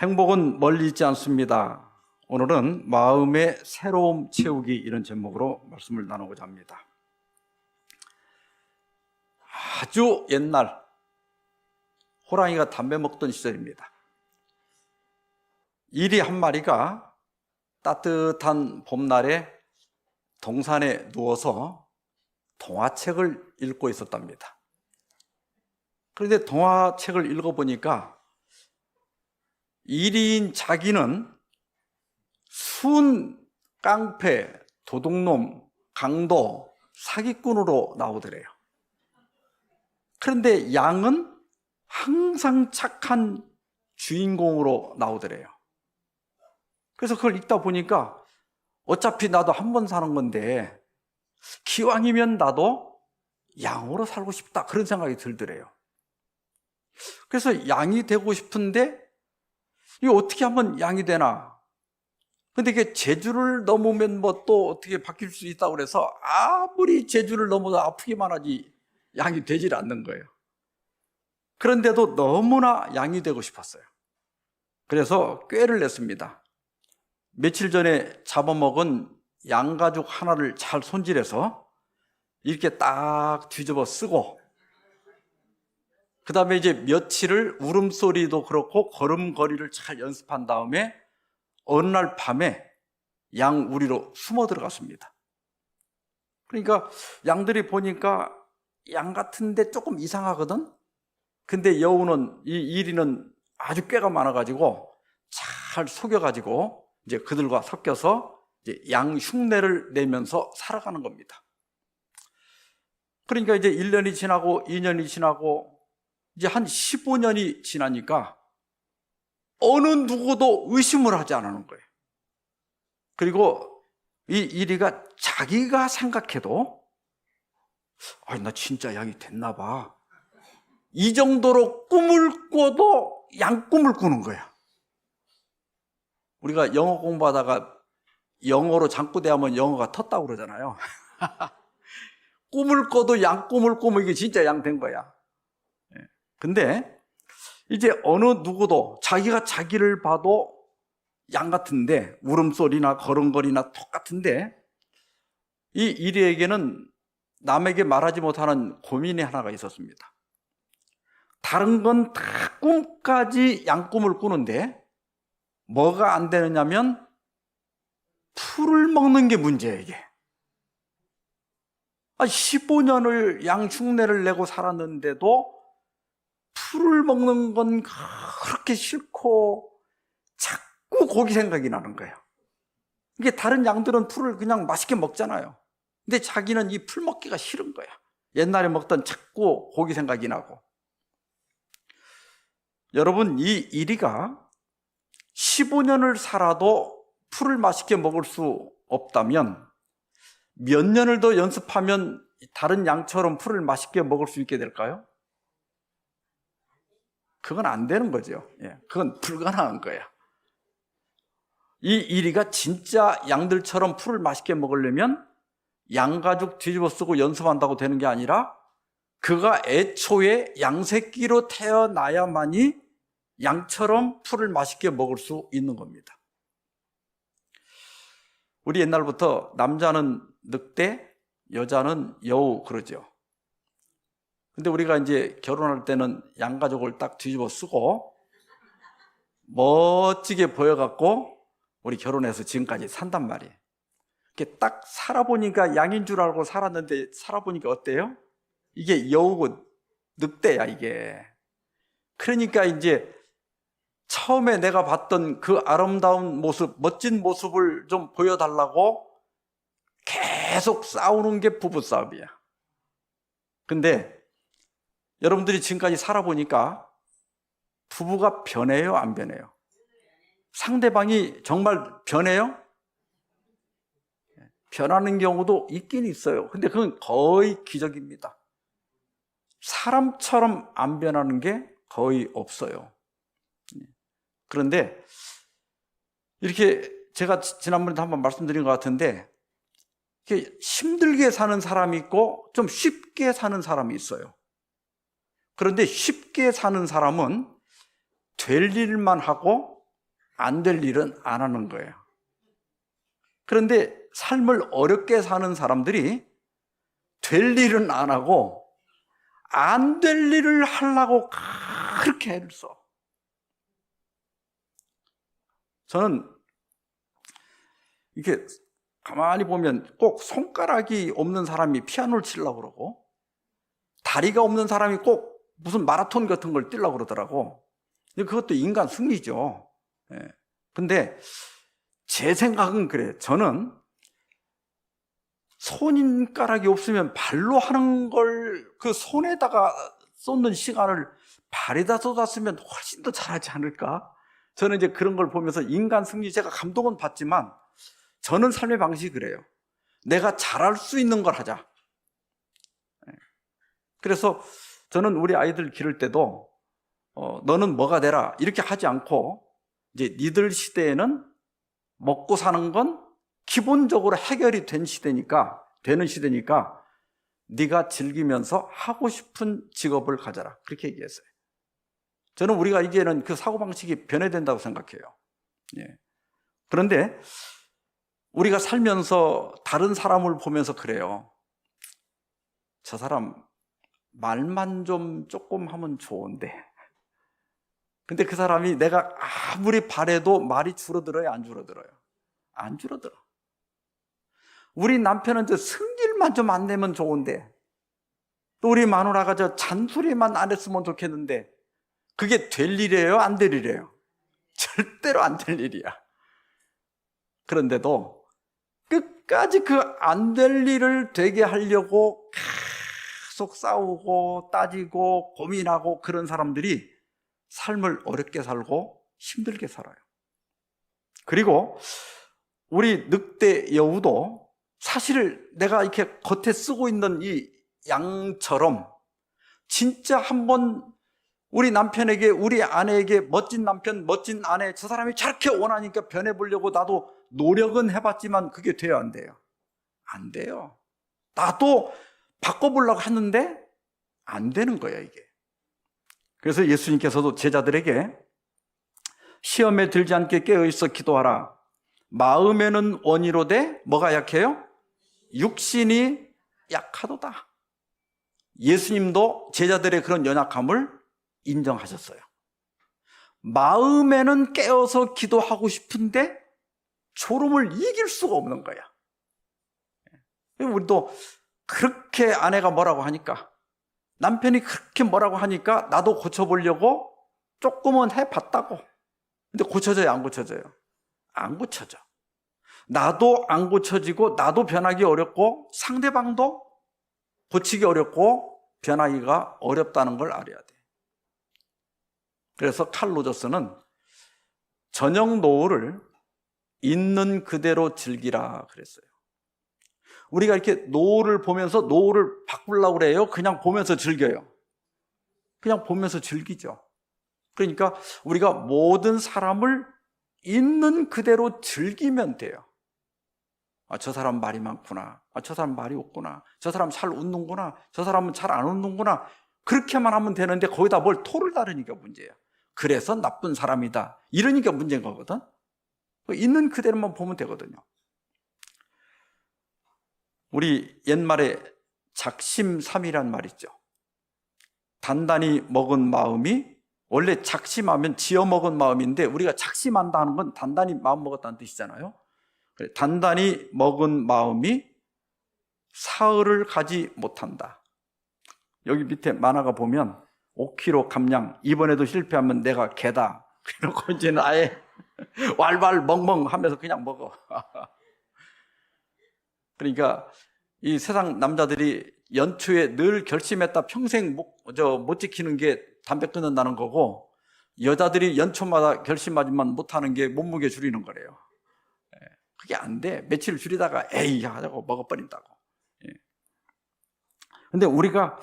행복은 멀리 있지 않습니다. 오늘은 마음의 새로움 채우기 이런 제목으로 말씀을 나누고자 합니다. 아주 옛날 호랑이가 담배 먹던 시절입니다. 이리 한 마리가 따뜻한 봄날에 동산에 누워서 동화책을 읽고 있었답니다. 그런데 동화책을 읽어보니까 이리인 자기는 순, 깡패, 도둑놈, 강도, 사기꾼으로 나오더래요. 그런데 양은 항상 착한 주인공으로 나오더래요. 그래서 그걸 읽다 보니까 어차피 나도 한 번 사는 건데 기왕이면 나도 양으로 살고 싶다, 그런 생각이 들더래요. 그래서 양이 되고 싶은데 이거 어떻게 하면 양이 되나? 근데 이게 제주를 넘으면 뭐 또 어떻게 바뀔 수 있다고 그래서 아무리 제주를 넘어도 아프기만 하지 양이 되질 않는 거예요. 그런데도 너무나 양이 되고 싶었어요. 그래서 꾀를 냈습니다. 며칠 전에 잡아먹은 양가죽 하나를 잘 손질해서 이렇게 딱 뒤집어 쓰고, 그 다음에 이제 며칠을 울음소리도 그렇고 걸음걸이를 잘 연습한 다음에 어느 날 밤에 양 우리로 숨어 들어갔습니다. 그러니까 양들이 보니까 양 같은데 조금 이상하거든? 근데 여우는, 이 이리는 아주 꾀가 많아가지고 잘 속여가지고 이제 그들과 섞여서 이제 양 흉내를 내면서 살아가는 겁니다. 그러니까 이제 1년이 지나고 2년이 지나고 이제 한 15년이 지나니까 어느 누구도 의심을 하지 않는 거예요. 그리고 이 이리가 자기가 생각해도 나 진짜 양이 됐나 봐, 이 정도로 꿈을 꿔도 양꿈을 꾸는 거야. 우리가 영어 공부하다가 영어로 잠꼬대하면 영어가 텄다고 그러잖아요. 꿈을 꿔도 양꿈을 꾸면 이게 진짜 양 된 거야. 근데 이제 어느 누구도 자기가 자기를 봐도 양 같은데, 울음소리나 걸음걸이나 똑같은데, 이 이리에게는 남에게 말하지 못하는 고민이 하나가 있었습니다. 다른 건 다 꿈까지 양꿈을 꾸는데 뭐가 안 되느냐면 풀을 먹는 게 문제예요. 이게 15년을 양 흉내를 내고 살았는데도 풀을 먹는 건 그렇게 싫고 자꾸 고기 생각이 나는 거예요. 이게 다른 양들은 풀을 그냥 맛있게 먹잖아요. 근데 자기는 이 풀 먹기가 싫은 거야. 옛날에 먹던 자꾸 고기 생각이 나고. 여러분, 이 이리가 15년을 살아도 풀을 맛있게 먹을 수 없다면 몇 년을 더 연습하면 다른 양처럼 풀을 맛있게 먹을 수 있게 될까요? 그건 안 되는 거죠. 그건 불가능한 거예요. 이 이리가 진짜 양들처럼 풀을 맛있게 먹으려면 양가죽 뒤집어 쓰고 연습한다고 되는 게 아니라 그가 애초에 양새끼로 태어나야만이 양처럼 풀을 맛있게 먹을 수 있는 겁니다. 우리 옛날부터 남자는 늑대, 여자는 여우 그러죠. 근데 우리가 이제 결혼할 때는 양가죽을 딱 뒤집어 쓰고 멋지게 보여갖고 우리 결혼해서 지금까지 산단 말이에요. 이렇게 딱 살아보니까 양인 줄 알고 살았는데 살아보니까 어때요? 이게 여우고 늑대야, 이게. 그러니까 이제 처음에 내가 봤던 그 아름다운 모습, 멋진 모습을 좀 보여달라고 계속 싸우는 게 부부싸움이야. 근데 여러분들이 지금까지 살아보니까 부부가 변해요, 안 변해요? 상대방이 정말 변해요? 변하는 경우도 있긴 있어요. 근데 그건 거의 기적입니다. 사람처럼 안 변하는 게 거의 없어요. 그런데 이렇게 제가 지난번에도 한번 말씀드린 것 같은데 이렇게 힘들게 사는 사람이 있고 좀 쉽게 사는 사람이 있어요. 그런데 쉽게 사는 사람은 될 일만 하고 안 될 일은 안 하는 거예요. 그런데 삶을 어렵게 사는 사람들이 될 일은 안 하고 안 될 일을 하려고 그렇게 애를 써. 저는 이렇게 가만히 보면 꼭 손가락이 없는 사람이 피아노를 치려고 그러고 다리가 없는 사람이 꼭 무슨 마라톤 같은 걸 뛰려고 그러더라고. 그것도 인간 승리죠. 근데 제 생각은 그래요. 저는 손가락이 없으면 발로 하는 걸 그 손에다가 쏟는 시간을 발에다 쏟았으면 훨씬 더 잘하지 않을까? 저는 이제 그런 걸 보면서 인간 승리, 제가 감동은 받지만 저는 삶의 방식이 그래요. 내가 잘할 수 있는 걸 하자. 그래서 저는 우리 아이들 기를 때도 너는 뭐가 되라 이렇게 하지 않고 이제 니들 시대에는 먹고 사는 건 기본적으로 해결이 되는 시대니까 네가 즐기면서 하고 싶은 직업을 가져라 그렇게 얘기했어요. 저는 우리가 이제는 그 사고방식이 변해야 된다고 생각해요. 그런데 우리가 살면서 다른 사람을 보면서 그래요. 저 사람 말만 좀 조금 하면 좋은데, 근데 그 사람이 내가 아무리 바래도 말이 줄어들어요, 안 줄어들어요? 안 줄어들어. 우리 남편은 저 승질만 좀 안 내면 좋은데, 또 우리 마누라가 저 잔소리만 안 했으면 좋겠는데, 그게 될 일이에요, 안 될 일이에요? 절대로 안 될 일이야. 그런데도 끝까지 그 안 될 일을 되게 하려고 계속 싸우고 따지고 고민하고 그런 사람들이 삶을 어렵게 살고 힘들게 살아요. 그리고 우리 늑대 여우도 사실 내가 이렇게 겉에 쓰고 있는 이 양처럼 진짜 한번 우리 남편에게, 우리 아내에게 멋진 남편, 멋진 아내, 저 사람이 저렇게 원하니까 변해보려고 나도 노력은 해봤지만 그게 돼요, 안 돼요? 안 돼요. 나도 바꿔보려고 하는데 안 되는 거야, 이게. 그래서 예수님께서도 제자들에게 시험에 들지 않게 깨어있어 기도하라. 마음에는 원이로되 뭐가 약해요? 육신이 약하도다. 예수님도 제자들의 그런 연약함을 인정하셨어요. 마음에는 깨어서 기도하고 싶은데 졸음을 이길 수가 없는 거야. 우리도 그렇게 아내가 뭐라고 하니까, 남편이 그렇게 뭐라고 하니까 나도 고쳐보려고 조금은 해봤다고. 근데 고쳐져요, 안 고쳐져요? 안 고쳐져. 나도 안 고쳐지고 나도 변하기 어렵고 상대방도 고치기 어렵고 변하기가 어렵다는 걸 알아야 돼. 그래서 칼 로저스는 저녁 노을을 있는 그대로 즐기라 그랬어요. 우리가 이렇게 노을을 보면서 노을을 바꾸려고 그래요? 그냥 보면서 즐겨요? 그냥 보면서 즐기죠. 그러니까 우리가 모든 사람을 있는 그대로 즐기면 돼요. 저 사람 말이 많구나. 저 사람 말이 없구나. 저 사람 잘 웃는구나. 저 사람은 잘 안 웃는구나. 그렇게만 하면 되는데 거기다 뭘 토를 다르니까 문제야. 그래서 나쁜 사람이다. 이러니까 문제인 거거든. 있는 그대로만 보면 되거든요. 우리 옛말에 작심삼일이란 말 있죠. 단단히 먹은 마음이, 원래 작심하면 지어먹은 마음인데 우리가 작심한다는 건 단단히 마음 먹었다는 뜻이잖아요. 단단히 먹은 마음이 사흘을 가지 못한다. 여기 밑에 만화가 보면 5kg 감량, 이번에도 실패하면 내가 개다. 그리고 이제는 아예 왈왈 멍멍 하면서 그냥 먹어. 그러니까 이 세상 남자들이 연초에 늘 결심했다 평생 못 지키는 게 담배 끊는다는 거고, 여자들이 연초마다 결심하지만 못하는 게 몸무게 줄이는 거래요. 그게 안 돼. 며칠 줄이다가 에이 하자고 먹어버린다고. 근데 우리가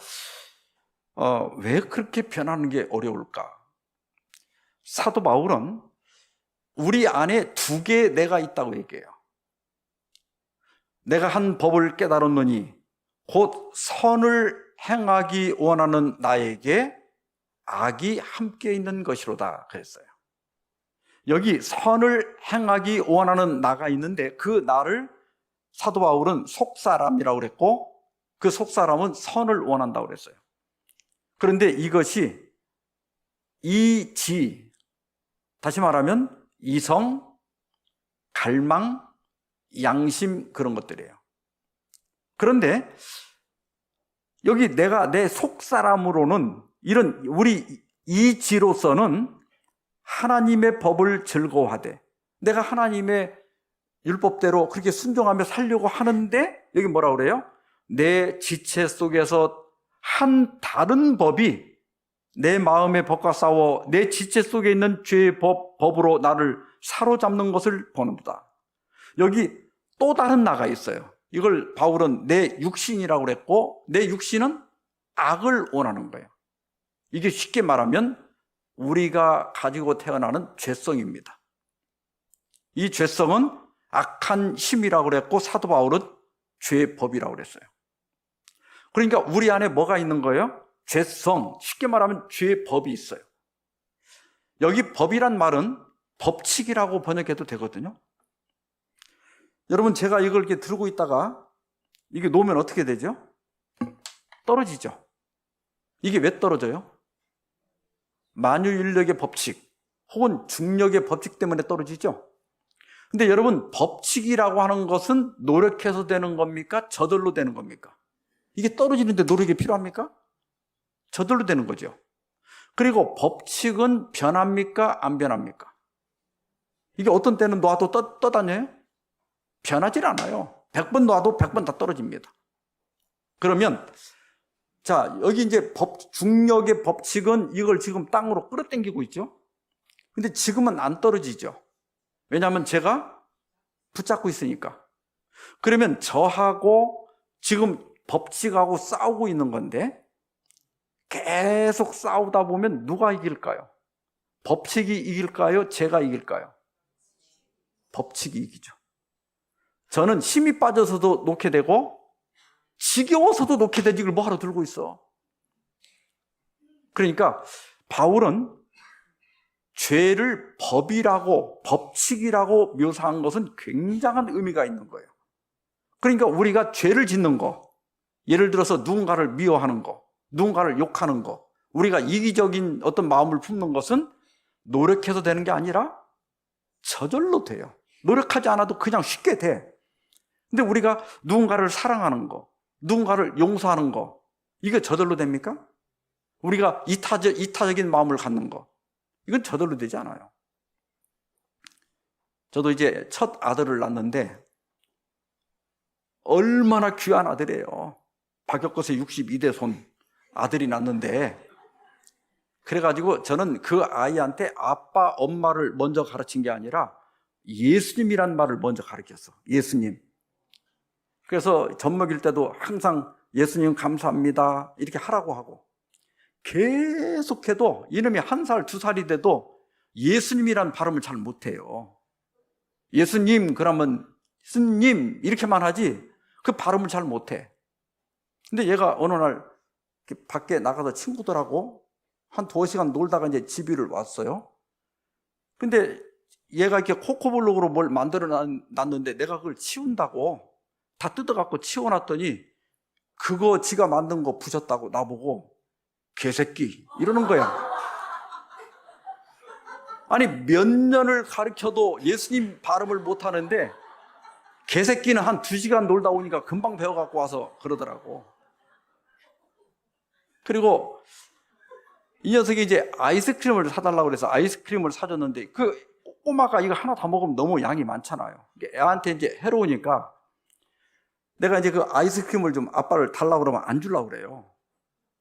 왜 그렇게 변하는 게 어려울까? 사도 바울은 우리 안에 두 개의 내가 있다고 얘기해요. 내가 한 법을 깨달았노니 곧 선을 행하기 원하는 나에게 악이 함께 있는 것이로다 그랬어요. 여기 선을 행하기 원하는 나가 있는데 그 나를 사도 바울은 속사람이라고 그랬고 그 속사람은 선을 원한다고 그랬어요. 그런데 이것이 이지, 다시 말하면 이성, 갈망, 양심 그런 것들이에요. 그런데 여기 내가 내 속사람으로는 이런 우리 이지로서는 하나님의 법을 즐거워하되 내가 하나님의 율법대로 그렇게 순종하며 살려고 하는데 여기 뭐라 그래요? 내 지체 속에서 한 다른 법이 내 마음의 법과 싸워 내 지체 속에 있는 죄의 법으로 나를 사로잡는 것을 보는도다. 여기 또 다른 나가 있어요. 이걸 바울은 내 육신이라고 그랬고 내 육신은 악을 원하는 거예요. 이게 쉽게 말하면 우리가 가지고 태어나는 죄성입니다. 이 죄성은 악한 힘이라고 그랬고 사도 바울은 죄의 법이라고 그랬어요. 그러니까 우리 안에 뭐가 있는 거예요? 죄성, 쉽게 말하면 죄의 법이 있어요. 여기 법이란 말은 법칙이라고 번역해도 되거든요. 여러분 제가 이걸 이렇게 들고 있다가 이게 놓으면 어떻게 되죠? 떨어지죠. 이게 왜 떨어져요? 만유인력의 법칙 혹은 중력의 법칙 때문에 떨어지죠. 근데 여러분 법칙이라고 하는 것은 노력해서 되는 겁니까? 저절로 되는 겁니까? 이게 떨어지는데 노력이 필요합니까? 저절로 되는 거죠. 그리고 법칙은 변합니까? 안 변합니까? 이게 어떤 때는 놔도 떠다녀요? 변하질 않아요. 100번 놔도 100번 다 떨어집니다. 그러면 자 여기 이제 중력의 법칙은 이걸 지금 땅으로 끌어당기고 있죠. 근데 지금은 안 떨어지죠. 왜냐하면 제가 붙잡고 있으니까. 그러면 저하고 지금 법칙하고 싸우고 있는 건데 계속 싸우다 보면 누가 이길까요? 법칙이 이길까요? 제가 이길까요? 법칙이 이기죠. 저는 힘이 빠져서도 놓게 되고 지겨워서도 놓게 되지 이걸 뭐하러 들고 있어. 그러니까 바울은 죄를 법이라고 법칙이라고 묘사한 것은 굉장한 의미가 있는 거예요. 그러니까 우리가 죄를 짓는 거, 예를 들어서 누군가를 미워하는 거, 누군가를 욕하는 거, 우리가 이기적인 어떤 마음을 품는 것은 노력해서 되는 게 아니라 저절로 돼요. 노력하지 않아도 그냥 쉽게 돼. 근데 우리가 누군가를 사랑하는 거, 누군가를 용서하는 거, 이게 저절로 됩니까? 우리가 이타적인 마음을 갖는 거, 이건 저절로 되지 않아요. 저도 이제 첫 아들을 낳았는데 얼마나 귀한 아들이에요. 박혁것의 62대 손 아들이 낳았는데 그래가지고 저는 그 아이한테 아빠, 엄마를 먼저 가르친 게 아니라 예수님이란 말을 먼저 가르쳤어. 예수님. 그래서 젖 먹일 때도 항상 예수님 감사합니다 이렇게 하라고 하고 계속해도 이놈이 1살, 2살이 돼도 예수님이란 발음을 잘 못해요. 예수님 그러면 스님 이렇게만 하지 그 발음을 잘 못해. 근데 얘가 어느 날 밖에 나가서 친구들하고 한 2시간 놀다가 이제 집을 왔어요. 근데 얘가 이렇게 코코블록으로 뭘 만들어 놨는데 내가 그걸 치운다고 다 뜯어갖고 치워놨더니 그거 지가 만든 거 부셨다고 나보고 개새끼 이러는 거야. 아니 몇 년을 가르쳐도 예수님 발음을 못하는데 개새끼는 한 2시간 놀다 오니까 금방 배워갖고 와서 그러더라고. 그리고 이 녀석이 이제 아이스크림을 사달라고 그래서 아이스크림을 사줬는데 그 꼬마가 이거 하나 다 먹으면 너무 양이 많잖아요. 애한테 이제 해로우니까 내가 이제 그 아이스크림을 좀 아빠를 달라고 그러면 안 주려고 그래요.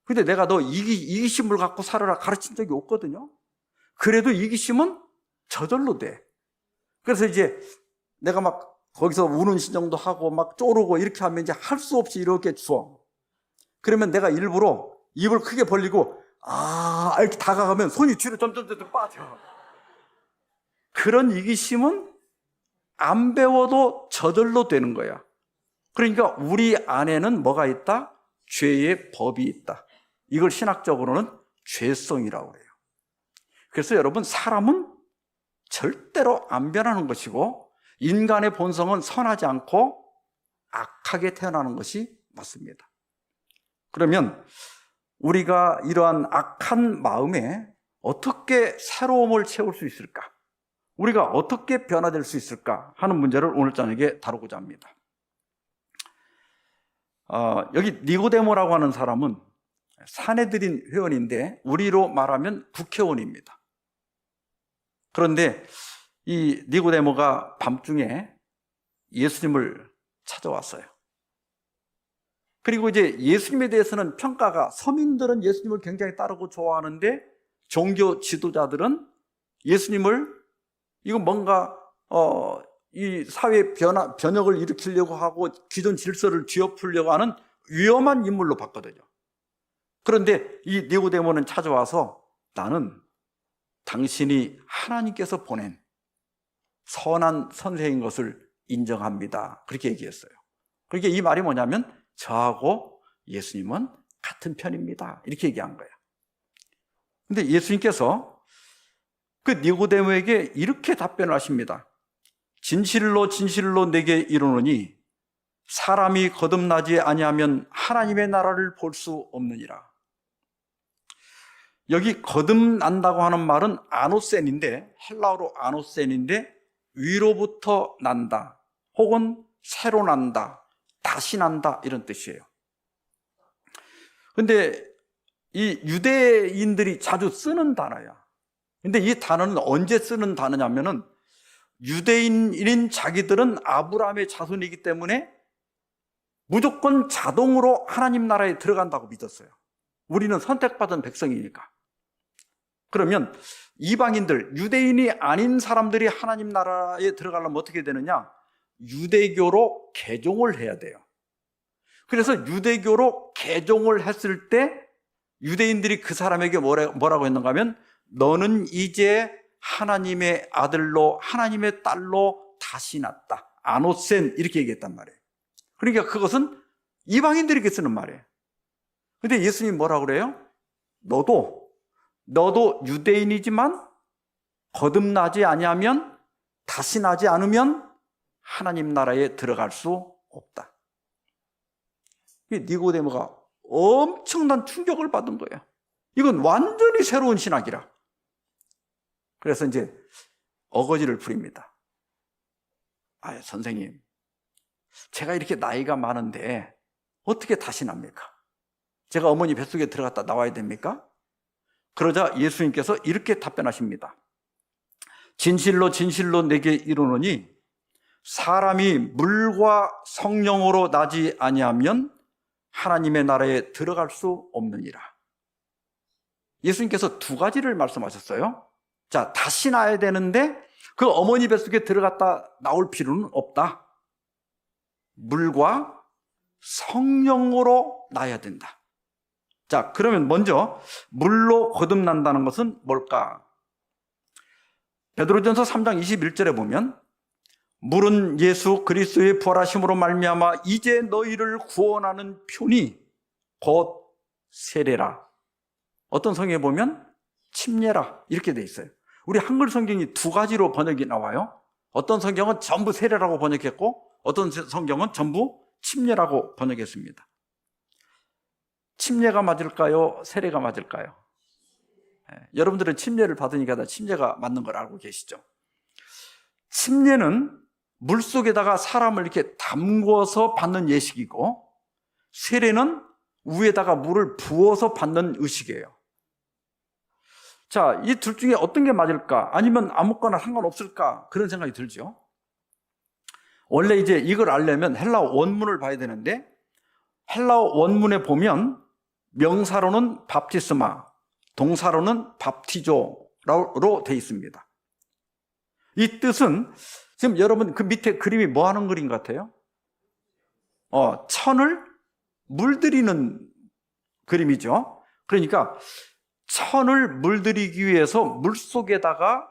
근데 내가 너 이기심을 갖고 살아라 가르친 적이 없거든요. 그래도 이기심은 저절로 돼. 그래서 이제 내가 막 거기서 우는 신정도 하고 막 쪼르고 이렇게 하면 이제 할 수 없이 이렇게 주워. 그러면 내가 일부러 입을 크게 벌리고 이렇게 다가가면 손이 뒤로 점점 빠져. 그런 이기심은 안 배워도 저절로 되는 거야. 그러니까 우리 안에는 뭐가 있다? 죄의 법이 있다. 이걸 신학적으로는 죄성이라고 해요. 그래서 여러분 사람은 절대로 안 변하는 것이고 인간의 본성은 선하지 않고 악하게 태어나는 것이 맞습니다. 그러면 우리가 이러한 악한 마음에 어떻게 새로움을 채울 수 있을까? 우리가 어떻게 변화될 수 있을까 하는 문제를 오늘 저녁에 다루고자 합니다. 여기 니고데모라고 하는 사람은 사내들인 회원인데 우리로 말하면 국회의원입니다. 그런데 이 니고데모가 밤중에 예수님을 찾아왔어요. 그리고 이제 예수님에 대해서는 평가가, 서민들은 예수님을 굉장히 따르고 좋아하는데 종교 지도자들은 예수님을 이거 뭔가 이 사회 변혁을 일으키려고 하고 기존 질서를 뒤엎으려고 하는 위험한 인물로 봤거든요. 그런데 이 니고데모는 찾아와서 나는 당신이 하나님께서 보낸 선한 선생인 것을 인정합니다. 그렇게 얘기했어요. 그러니까 이 말이 뭐냐면 저하고 예수님은 같은 편입니다. 이렇게 얘기한 거예요. 근데 예수님께서 그 니고데모에게 이렇게 답변을 하십니다. 진실로 진실로 내게 이르노니 사람이 거듭나지 아니하면 하나님의 나라를 볼 수 없느니라. 여기 거듭난다고 하는 말은 아노센인데, 헬라어로 아노센인데 위로부터 난다 혹은 새로 난다, 다시 난다 이런 뜻이에요. 근데 이 유대인들이 자주 쓰는 단어야. 근데 이 단어는 언제 쓰는 단어냐면은 유대인인 자기들은 아브라함의 자손이기 때문에 무조건 자동으로 하나님 나라에 들어간다고 믿었어요. 우리는 선택받은 백성이니까. 그러면 이방인들, 유대인이 아닌 사람들이 하나님 나라에 들어가려면 어떻게 되느냐? 유대교로 개종을 해야 돼요. 그래서 유대교로 개종을 했을 때 유대인들이 그 사람에게 뭐라고 했는가 하면 너는 이제 하나님의 아들로, 하나님의 딸로 다시 났다. 아노센 이렇게 얘기했단 말이에요. 그러니까 그것은 이방인들에게 쓰는 말이에요. 근데 예수님이 뭐라고 그래요? 너도 유대인이지만 거듭나지 아니하면, 다시 나지 않으면 하나님 나라에 들어갈 수 없다. 니고데모가 엄청난 충격을 받은 거예요. 이건 완전히 새로운 신학이라. 그래서 이제 어거지를 부립니다. 선생님, 제가 이렇게 나이가 많은데 어떻게 다시 납니까? 제가 어머니 뱃속에 들어갔다 나와야 됩니까? 그러자 예수님께서 이렇게 답변하십니다. 진실로 진실로 내게 이르노니 사람이 물과 성령으로 나지 아니하면 하나님의 나라에 들어갈 수 없느니라. 예수님께서 두 가지를 말씀하셨어요. 자, 다시 나야 되는데 그 어머니 뱃속에 들어갔다 나올 필요는 없다. 물과 성령으로 나야 된다. 자, 그러면 먼저 물로 거듭난다는 것은 뭘까? 베드로전서 3장 21절에 보면 물은 예수 그리스도의 부활하심으로 말미암아 이제 너희를 구원하는 표니 곧 세례라. 어떤 성경에 보면 침례라 이렇게 돼 있어요. 우리 한글 성경이 두 가지로 번역이 나와요. 어떤 성경은 전부 세례라고 번역했고 어떤 성경은 전부 침례라고 번역했습니다. 침례가 맞을까요? 세례가 맞을까요? 여러분들은 침례를 받으니까 다 침례가 맞는 걸 알고 계시죠? 침례는 물속에다가 사람을 이렇게 담궈서 받는 예식이고, 세례는 위에다가 물을 부어서 받는 의식이에요. 자, 이 둘 중에 어떤 게 맞을까? 아니면 아무거나 상관없을까? 그런 생각이 들죠. 원래 이제 이걸 알려면 헬라어 원문을 봐야 되는데, 헬라어 원문에 보면 명사로는 밥티스마, 동사로는 밥티조로 돼 있습니다. 이 뜻은 지금 여러분 그 밑에 그림이 뭐 하는 그림 같아요? 천을 물들이는 그림이죠. 그러니까 천을 물들이기 위해서 물속에다가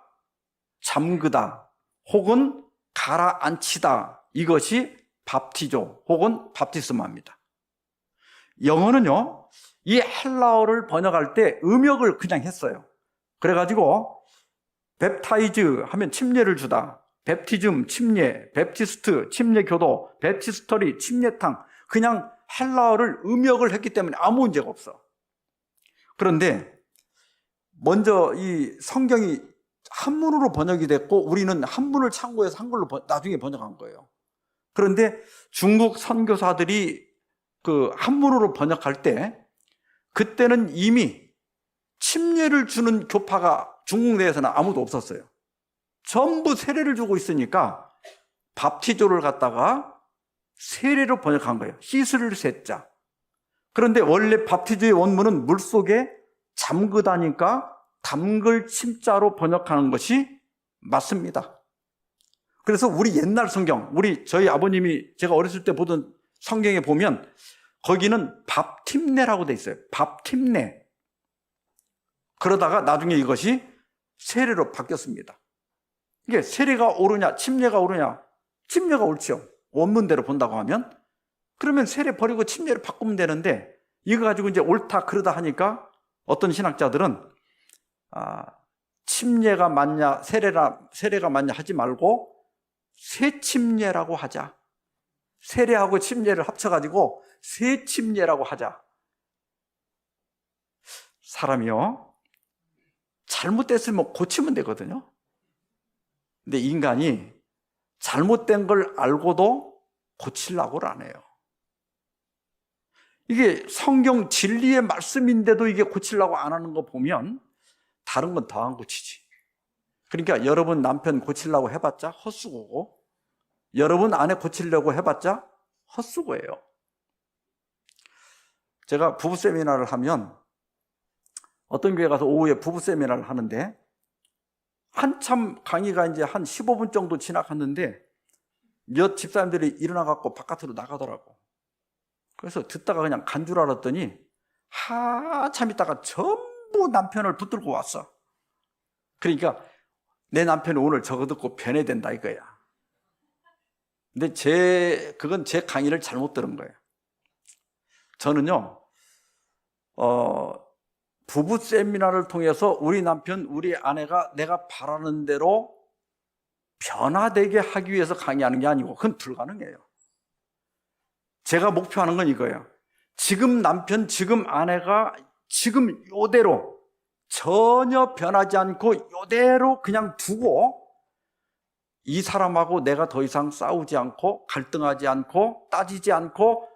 잠그다 혹은 가라앉히다, 이것이 밥티조 혹은 밥티스마입니다. 영어는요, 이 헬라어를 번역할 때 음역을 그냥 했어요. 그래가지고 웹타이즈 하면 침례를 주다. 웹티즘, 침례, 웹티스트, 침례교도, 웹티스터리, 침례탕. 그냥 헬라어를 음역을 했기 때문에 아무 문제가 없어. 그런데 먼저 이 성경이 한문으로 번역이 됐고 우리는 한문을 참고해서 한글로 나중에 번역한 거예요. 그런데 중국 선교사들이 그 한문으로 번역할 때 그때는 이미 침례를 주는 교파가 중국 내에서는 아무도 없었어요. 전부 세례를 주고 있으니까 밥티조를 갖다가 세례로 번역한 거예요. 씻을 세자. 그런데 원래 밥티조의 원문은 물속에 잠그다니까 담글 침자로 번역하는 것이 맞습니다. 그래서 우리 옛날 성경, 저희 아버님이 제가 어렸을 때 보던 성경에 보면 거기는 밥팀내라고 돼 있어요. 밥팀내. 그러다가 나중에 이것이 세례로 바뀌었습니다. 이게 세례가 옳으냐, 침례가 옳으냐? 침례가 옳죠. 원문대로 본다고 하면. 그러면 세례 버리고 침례를 바꾸면 되는데 이거 가지고 이제 옳다 그러다 하니까 어떤 신학자들은 침례가 맞냐, 세례가 맞냐 하지 말고 세침례라고 하자. 세례하고 침례를 합쳐가지고 세침례라고 하자. 사람이요, 잘못됐으면 고치면 되거든요. 근데 인간이 잘못된 걸 알고도 고치려고를 안 해요. 이게 성경 진리의 말씀인데도 이게 고치려고 안 하는 거 보면 다른 건 더 안 고치지. 그러니까 여러분 남편 고치려고 해봤자 헛수고고 여러분 아내 고치려고 해봤자 헛수고예요. 제가 부부 세미나를 하면 어떤 교회 가서 오후에 부부 세미나를 하는데 한참 강의가 이제 한 15분 정도 지나갔는데 몇 집사님들이 일어나갖고 바깥으로 나가더라고. 그래서 듣다가 그냥 간 줄 알았더니 한참 있다가 전부 남편을 붙들고 왔어. 그러니까 내 남편이 오늘 저거 듣고 변해된다 이거야. 근데 그건 제 강의를 잘못 들은 거예요. 저는요, 부부 세미나를 통해서 우리 남편, 우리 아내가 내가 바라는 대로 변화되게 하기 위해서 강의하는 게 아니고 그건 불가능해요. 제가 목표하는 건 이거예요. 지금 남편, 지금 아내가 지금 이대로 전혀 변하지 않고 이대로 그냥 두고 이 사람하고 내가 더 이상 싸우지 않고 갈등하지 않고 따지지 않고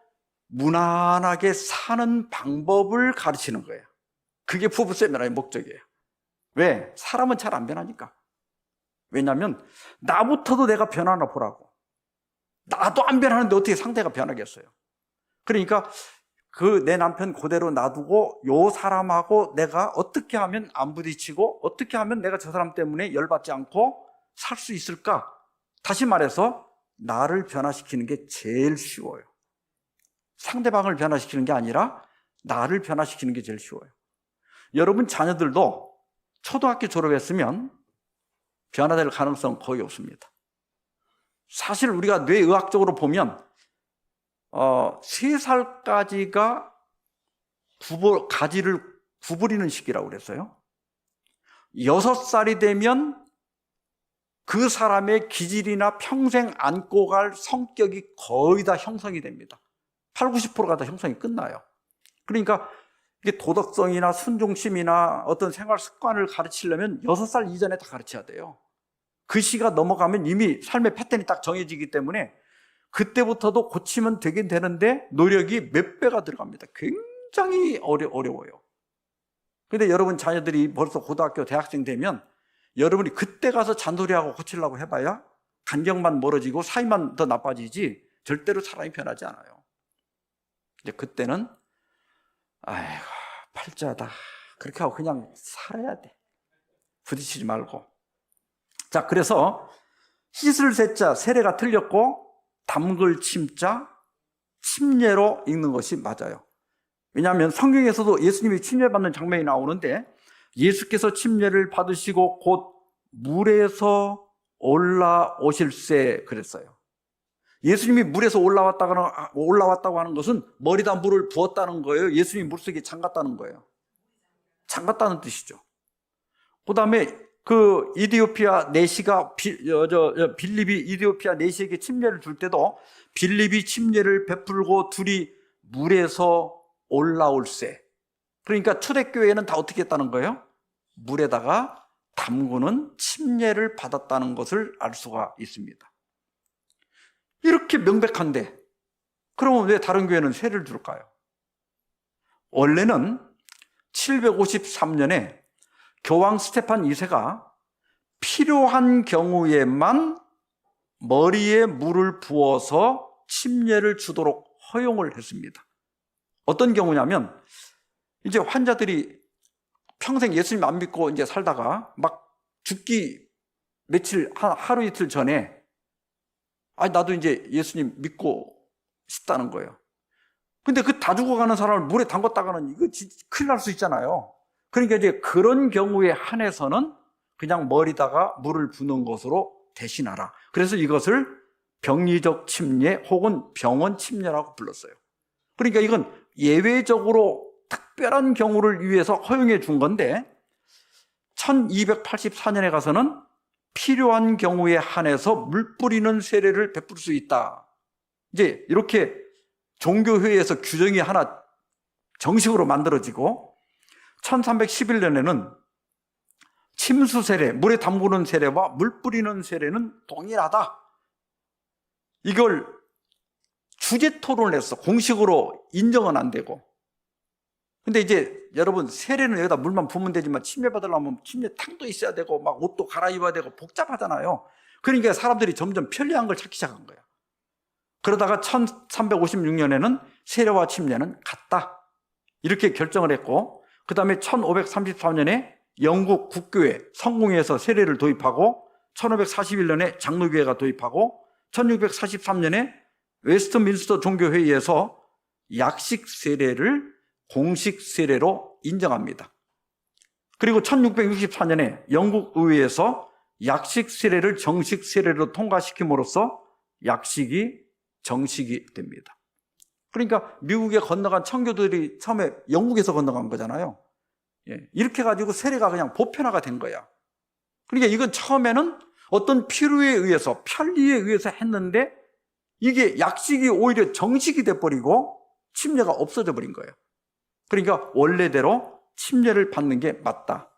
무난하게 사는 방법을 가르치는 거예요. 그게 부부 세미나의 목적이에요. 왜? 사람은 잘 안 변하니까. 왜냐하면 나부터도 내가 변하나 보라고. 나도 안 변하는데 어떻게 상대가 변하겠어요? 그러니까 내 남편 그대로 놔두고 요 사람하고 내가 어떻게 하면 안 부딪히고 어떻게 하면 내가 저 사람 때문에 열받지 않고 살 수 있을까? 다시 말해서 나를 변화시키는 게 제일 쉬워요. 상대방을 변화시키는 게 아니라 나를 변화시키는 게 제일 쉬워요. 여러분 자녀들도 초등학교 졸업했으면 변화될 가능성 거의 없습니다. 사실 우리가 뇌의학적으로 보면 3살까지가 가지를 구부리는 시기라고 그랬어요. 6살이 되면 그 사람의 기질이나 평생 안고 갈 성격이 거의 다 형성이 됩니다. 80~90%가 다 형성이 끝나요. 그러니까 이게 도덕성이나 순종심이나 어떤 생활 습관을 가르치려면 6살 이전에 다 가르쳐야 돼요. 그 시기가 넘어가면 이미 삶의 패턴이 딱 정해지기 때문에 그때부터도 고치면 되긴 되는데 노력이 몇 배가 들어갑니다. 굉장히 어려워요. 그런데 여러분 자녀들이 벌써 고등학교, 대학생 되면 여러분이 그때 가서 잔소리하고 고치려고 해봐야 간격만 멀어지고 사이만 더 나빠지지 절대로 사람이 변하지 않아요. 이제 그때는 아이고 팔자다 그렇게 하고 그냥 살아야 돼. 부딪히지 말고. 자, 그래서 씻을 세자 세례가 틀렸고 담글 침자 침례로 읽는 것이 맞아요. 왜냐하면 성경에서도 예수님이 침례받는 장면이 나오는데 예수께서 침례를 받으시고 곧 물에서 올라오실세 그랬어요. 예수님이 물에서 올라왔다고 하는 것은 머리다 물을 부었다는 거예요. 예수님이 물속에 잠갔다는 거예요. 잠갔다는 뜻이죠. 그 다음에 그 이디오피아 내시가 빌립이 이디오피아 내시에게 침례를 줄 때도 빌립이 침례를 베풀고 둘이 물에서 올라올세. 그러니까 초대교회는 다 어떻게 했다는 거예요? 물에다가 담그는 침례를 받았다는 것을 알 수가 있습니다. 이렇게 명백한데 그러면 왜 다른 교회는 세례를 줄까요? 원래는 753년에 교황 스테판 2세가 필요한 경우에만 머리에 물을 부어서 침례를 주도록 허용을 했습니다. 어떤 경우냐면 이제 환자들이 평생 예수님 안 믿고 이제 살다가 막 죽기 며칠, 하루 이틀 전에 나도 이제 예수님 믿고 싶다는 거예요. 근데 그 다 죽어가는 사람을 물에 담갔다가는 이거 큰일 날 수 있잖아요. 그러니까 이제 그런 경우에 한해서는 그냥 머리다가 물을 부는 것으로 대신하라. 그래서 이것을 병리적 침례 혹은 병원 침례라고 불렀어요. 그러니까 이건 예외적으로 특별한 경우를 위해서 허용해 준 건데 1284년에 가서는 필요한 경우에 한해서 물 뿌리는 세례를 베풀 수 있다. 이제 이렇게 종교회의에서 규정이 하나 정식으로 만들어지고 1311년에는 침수 세례, 물에 담그는 세례와 물 뿌리는 세례는 동일하다. 이걸 주제 토론을 했어. 공식으로 인정은 안 되고. 근데 이제 여러분 세례는 여기다 물만 부으면 되지만 침례 받으려면 침례탕도 있어야 되고 막 옷도 갈아입어야 되고 복잡하잖아요. 그러니까 사람들이 점점 편리한 걸 찾기 시작한 거예요. 그러다가 1356년에는 세례와 침례는 같다. 이렇게 결정을 했고 그 다음에 1534년에 영국 국교회 성공회에서 세례를 도입하고 1541년에 장로교회가 도입하고 1643년에 웨스트민스터 종교회의에서 약식 세례를 공식 세례로 인정합니다. 그리고 1664년에 영국 의회에서 약식 세례를 정식 세례로 통과시킴으로써 약식이 정식이 됩니다. 그러니까 미국에 건너간 청교도들이 처음에 영국에서 건너간 거잖아요. 이렇게 가지고 세례가 그냥 보편화가 된 거야. 그러니까 이건 처음에는 어떤 필요에 의해서 편리에 의해서 했는데 이게 약식이 오히려 정식이 돼버리고 침례가 없어져 버린 거예요. 그러니까 원래대로 침례를 받는 게 맞다.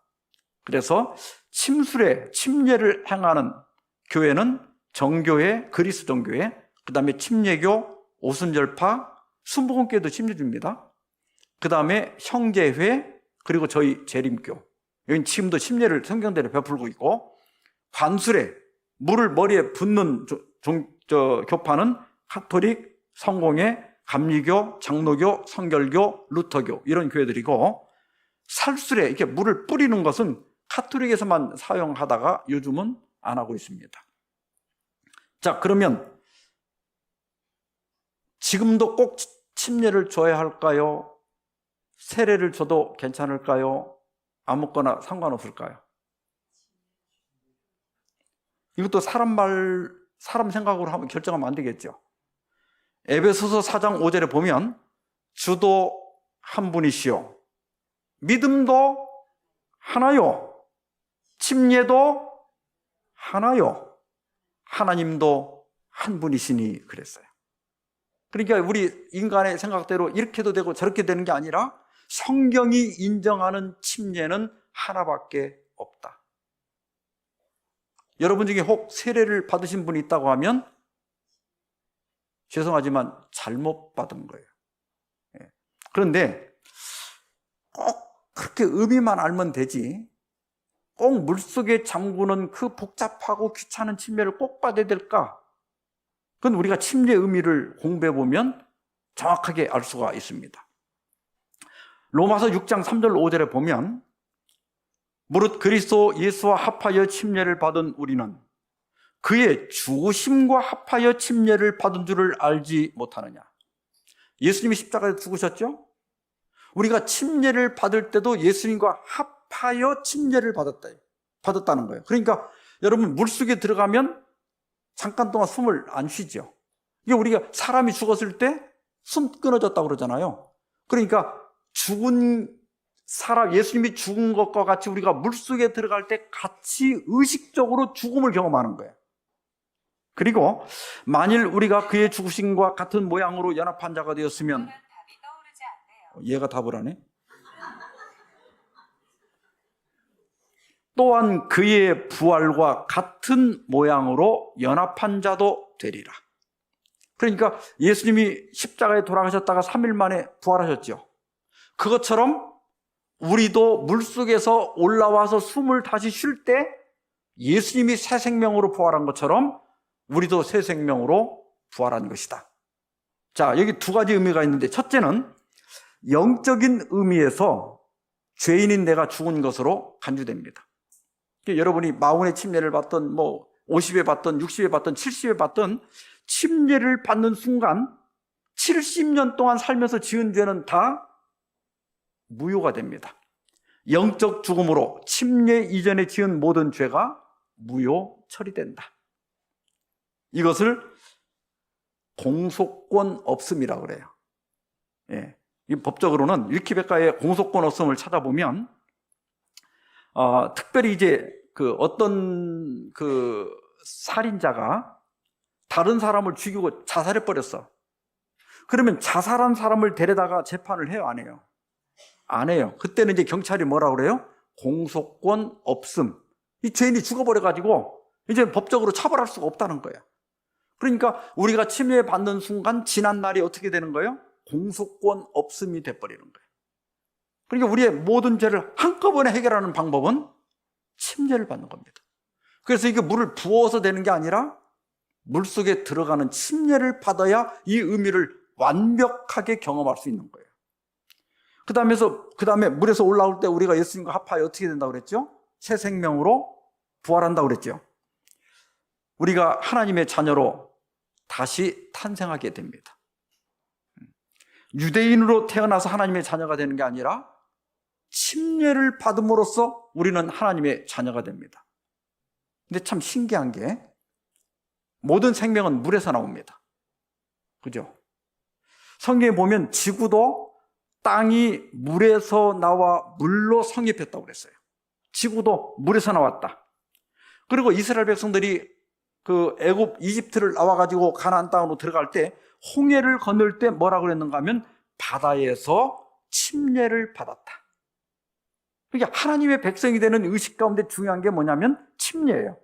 그래서 침술에 침례를 행하는 교회는 정교회, 그리스 정교회, 그 다음에 침례교, 오순절파, 순복음교회도 침례 줍니다. 그 다음에 형제회, 그리고 저희 재림교. 여기 지금도 침례를 성경대로 베풀고 있고, 관술에 물을 머리에 붓는 교파는 가톨릭, 성공회, 감리교, 장로교, 성결교, 루터교 이런 교회들이고, 살술에 이렇게 물을 뿌리는 것은 가톨릭에서만 사용하다가 요즘은 안 하고 있습니다. 자, 그러면 지금도 꼭 침례를 줘야 할까요? 세례를 줘도 괜찮을까요? 아무거나 상관없을까요? 이것도 사람 생각으로 하면 결정하면 안 되겠죠. 에베소서 4장 5절에 보면 주도 한 분이시요 믿음도 하나요 침례도 하나요 하나님도 한 분이시니 그랬어요. 그러니까 우리 인간의 생각대로 이렇게도 되고 저렇게 되는 게 아니라 성경이 인정하는 침례는 하나밖에 없다. 여러분 중에 혹 세례를 받으신 분이 있다고 하면 죄송하지만 잘못 받은 거예요. 그런데 꼭 그렇게 의미만 알면 되지 꼭 물속에 잠그는 그 복잡하고 귀찮은 침례를 꼭 받아야 될까? 그건 우리가 침례 의미를 공부해 보면 정확하게 알 수가 있습니다. 로마서 6장 3절 5절에 보면 무릇 그리스도 예수와 합하여 침례를 받은 우리는 그의 죽으심과 합하여 침례를 받은 줄을 알지 못하느냐. 예수님이 십자가에 죽으셨죠? 우리가 침례를 받을 때도 예수님과 합하여 침례를 받았다는 거예요. 그러니까 여러분 물속에 들어가면 잠깐 동안 숨을 안 쉬죠. 이게 우리가 사람이 죽었을 때 숨 끊어졌다고 그러잖아요. 그러니까 죽은 예수님이 죽은 것과 같이 우리가 물속에 들어갈 때 같이 의식적으로 죽음을 경험하는 거예요. 그리고 만일 우리가 그의 죽으심과 같은 모양으로 연합한 자가 되었으면, 얘가 답을 하네. 또한 그의 부활과 같은 모양으로 연합한 자도 되리라. 그러니까 예수님이 십자가에 돌아가셨다가 3일 만에 부활하셨죠. 그것처럼 우리도 물속에서 올라와서 숨을 다시 쉴 때 예수님이 새 생명으로 부활한 것처럼 우리도 새 생명으로 부활한 것이다. 자, 여기 두 가지 의미가 있는데, 첫째는 영적인 의미에서 죄인인 내가 죽은 것으로 간주됩니다. 여러분이 40의 침례를 받던 50에 받던 60에 받던 70에 받던 침례를 받는 순간 70년 동안 살면서 지은 죄는 다 무효가 됩니다. 영적 죽음으로 침례 이전에 지은 모든 죄가 무효 처리된다. 이것을 공소권 없음이라고 그래요. 예. 이 법적으로는 윌키베카의 공소권 없음을 찾아보면 특별히 이제 어떤 살인자가 다른 사람을 죽이고 자살해 버렸어. 그러면 자살한 사람을 데려다가 재판을 해요, 안 해요? 안 해요. 그때는 이제 경찰이 뭐라고 그래요? 공소권 없음. 이 죄인이 죽어버려가지고 이제 법적으로 처벌할 수가 없다는 거예요. 그러니까 우리가 침례 받는 순간 지난 날이 어떻게 되는 거예요? 공소권 없음이 돼버리는 거예요. 그러니까 우리의 모든 죄를 한꺼번에 해결하는 방법은 침례를 받는 겁니다. 그래서 이게 물을 부어서 되는 게 아니라 물속에 들어가는 침례를 받아야 이 의미를 완벽하게 경험할 수 있는 거예요. 그 다음에 물에서 올라올 때 우리가 예수님과 합하여 어떻게 된다고 그랬죠? 새 생명으로 부활한다고 그랬죠. 우리가 하나님의 자녀로 다시 탄생하게 됩니다. 유대인으로 태어나서 하나님의 자녀가 되는 게 아니라 침례를 받음으로써 우리는 하나님의 자녀가 됩니다. 근데 참 신기한 게 모든 생명은 물에서 나옵니다. 그죠? 성경에 보면 지구도 땅이 물에서 나와 물로 성립했다고 그랬어요. 지구도 물에서 나왔다. 그리고 이스라엘 백성들이 이집트를 나와가지고 가나안 땅으로 들어갈 때 홍해를 건널 때 뭐라고 그랬는가 하면 바다에서 침례를 받았다. 그러니까 하나님의 백성이 되는 의식 가운데 중요한 게 뭐냐면 침례예요.